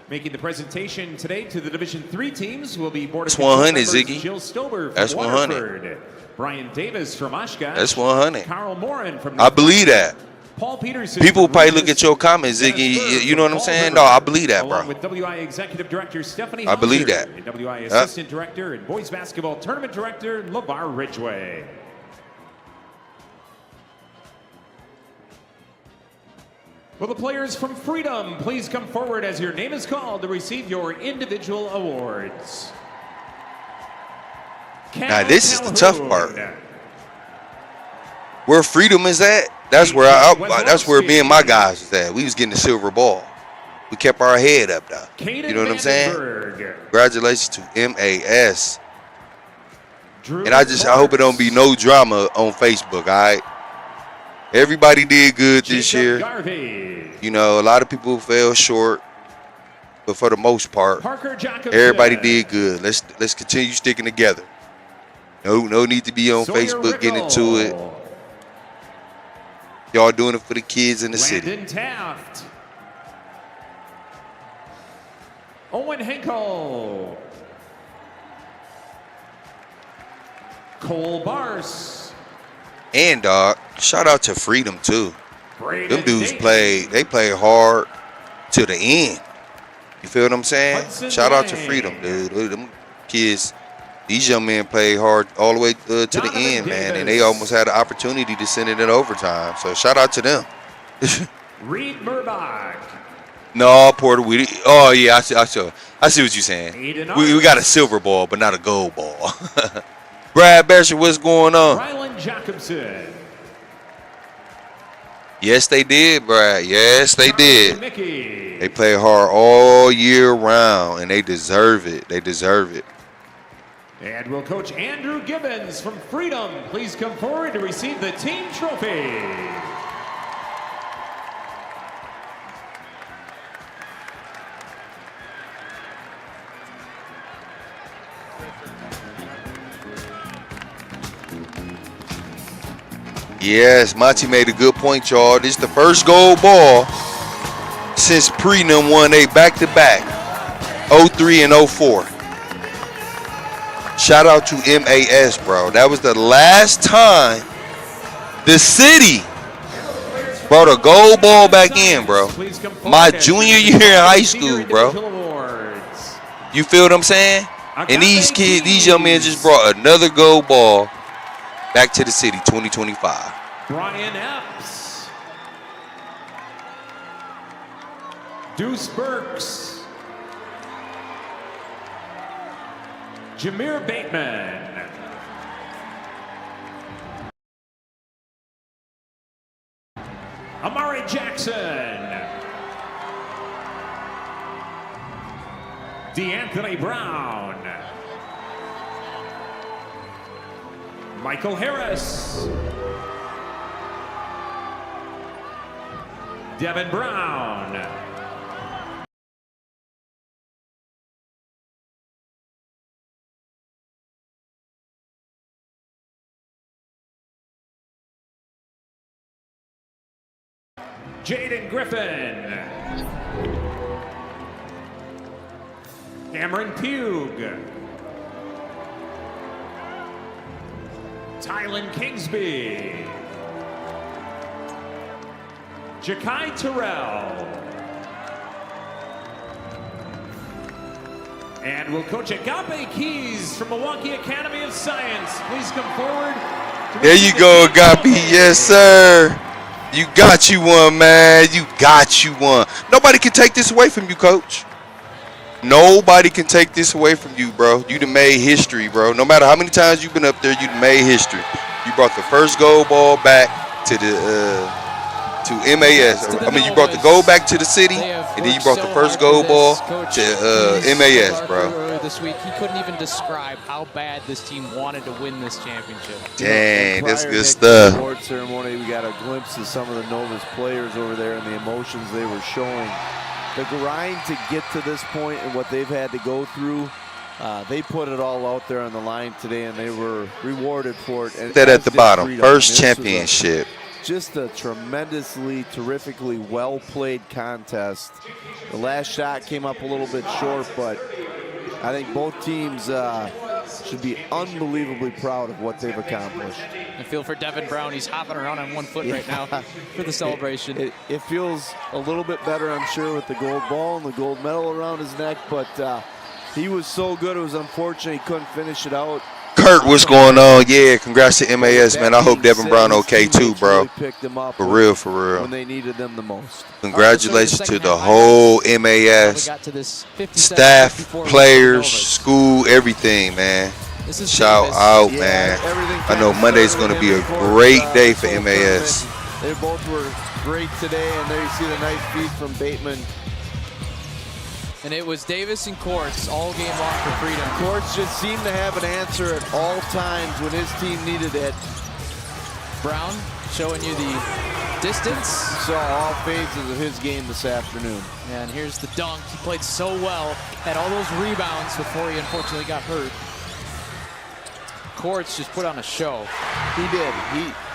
Making the presentation today to the Division III teams will be Board of That's 100, members Ziggy. Jill Stober from That's 100. Waterford, Brian Davis from Oshkosh. That's 100. Carl Morin from I believe that. Paul Peterson. People probably look at your comments, Ziggy. You know what I'm saying? No, I believe that, Along bro. with WI Executive Director Stephanie I believe Hauser, that. and WI Assistant Director and Boys Basketball Tournament Director LeVar Ridgway. Will the players from Freedom please come forward as your name is called to receive your individual awards? Now, this is the tough part. Where Freedom is at, that's where that's where me and my guys was at. We was getting the silver ball. We kept our head up, though. You know what I'm saying? Congratulations to MAS. And I hope it don't be no drama on Facebook, all right? Everybody did good this year. You know, a lot of people fell short, but for the most part, everybody did good. Let's continue sticking together. No need to be on Facebook getting into it. Y'all doing it for the kids in the city. Landon Taft. Owen Henkel. Cole Bars. And dog, shout out to Freedom too. Braden Them dudes Davis. they played hard to the end. You feel what I'm saying? Hudson Shout out to Lang. Freedom, dude. Them kids, these young men played hard all the way to the Donovan end, man, and Davis. they almost had the opportunity to send it in overtime. So shout out to them. Reed Murbach. No, Porter, oh yeah, I see what you're saying. Aiden We got a silver ball, but not a gold ball. Brad Besher, what's going on? Rylan Jacobson. Yes, they did, Brad. Yes, they did. Mickey. They play hard all year round, and they deserve it. They deserve it. And will Coach Andrew Gibbons from Freedom please come forward to receive the team trophy? Yes, Monty made a good point, y'all. This is the first gold ball since Prelim won a back-to-back, 03 and 04. Shout out to MAS, bro. That was the last time the city brought a gold ball back in, bro. My junior year in high school, bro. You feel what I'm saying? And these kids, these young men just brought another gold ball back to the city, 2025. Brian Epps. Deuce Burks. Jameer Bateman. Amari Jackson. DeAnthony Brown. Michael Harris. Devin Brown. Jaden Griffin. Cameron Pugh. Tylen Kingsby. Jakai Terrell. And will Coach Agape Keys from Milwaukee Academy of Science please come forward? There you go, Agape. Yes, sir. You got you one, man. You got you one. Nobody can take this away from you, Coach. Nobody can take this away from you, bro. You done made history, bro. No matter how many times you've been up there, you done made history. You brought the first gold ball back to the to MAS. I mean, you brought the gold back to the city, and then you brought the first gold ball to MAS, bro. Earlier this week, he couldn't even describe how bad this team wanted to win this championship. Dang, that's Prior, good Nick, stuff. the award ceremony, we got a glimpse of some of the Novus players over there and the emotions they were showing. The grind to get to this point and what they've had to go through, they put it all out there on the line today, and they were rewarded for it. And That at as the did bottom, Freedom. first This was a championship. just a tremendously, terrifically well-played contest. The last shot came up a little bit short, but I think both teams should be unbelievably proud of what they've accomplished. I feel for Devin Brown. He's hopping around on one foot right now for the celebration. It feels a little bit better, I'm sure, with the gold ball and the gold medal around his neck, but he was so good. It was unfortunate he couldn't finish it out. Kurt, what's going on? Yeah, congrats to MAS, man. I hope Devin Brown okay too, bro. For real, for real. When they needed them the most. Congratulations to the whole MAS staff, players, school, everything, man. Shout out, man. I know Monday's going to be a great day for MAS. They both were great today, and there you see the nice feed from Bateman. And it was Davis and Courts all game long for freedom. Courts just seemed to have an answer at all times when his team needed it. Brown showing you the distance. Saw all phases of his game this afternoon. And here's the dunk. He played so well, had all those rebounds before he unfortunately got hurt. Courts just put on a show. He did.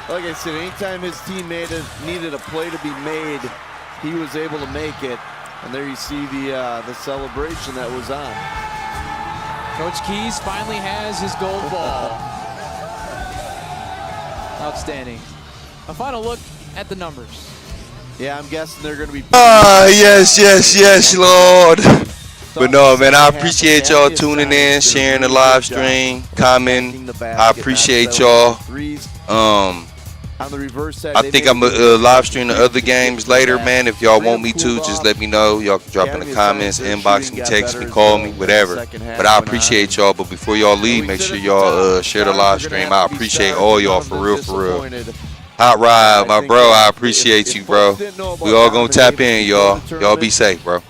Like I said, anytime his team needed a play to be made, he was able to make it. And there you see the celebration that was on. Coach Keys finally has his gold ball. Outstanding. A final look at the numbers. Yeah, I'm guessing they're going to be... Yes, Lord. But no, man, I appreciate y'all tuning in, sharing the live stream, commenting. I appreciate y'all. I think I'm going to live stream the other games later, man. If y'all want me to, just let me know. Y'all can drop in the comments, inbox me, text me, call me, whatever. But I appreciate y'all. But before y'all leave, make sure y'all share the live stream. I appreciate all y'all, for real, for real. Hot Rod, my bro, I appreciate you, bro. We all going to tap in, y'all. Y'all be safe, bro.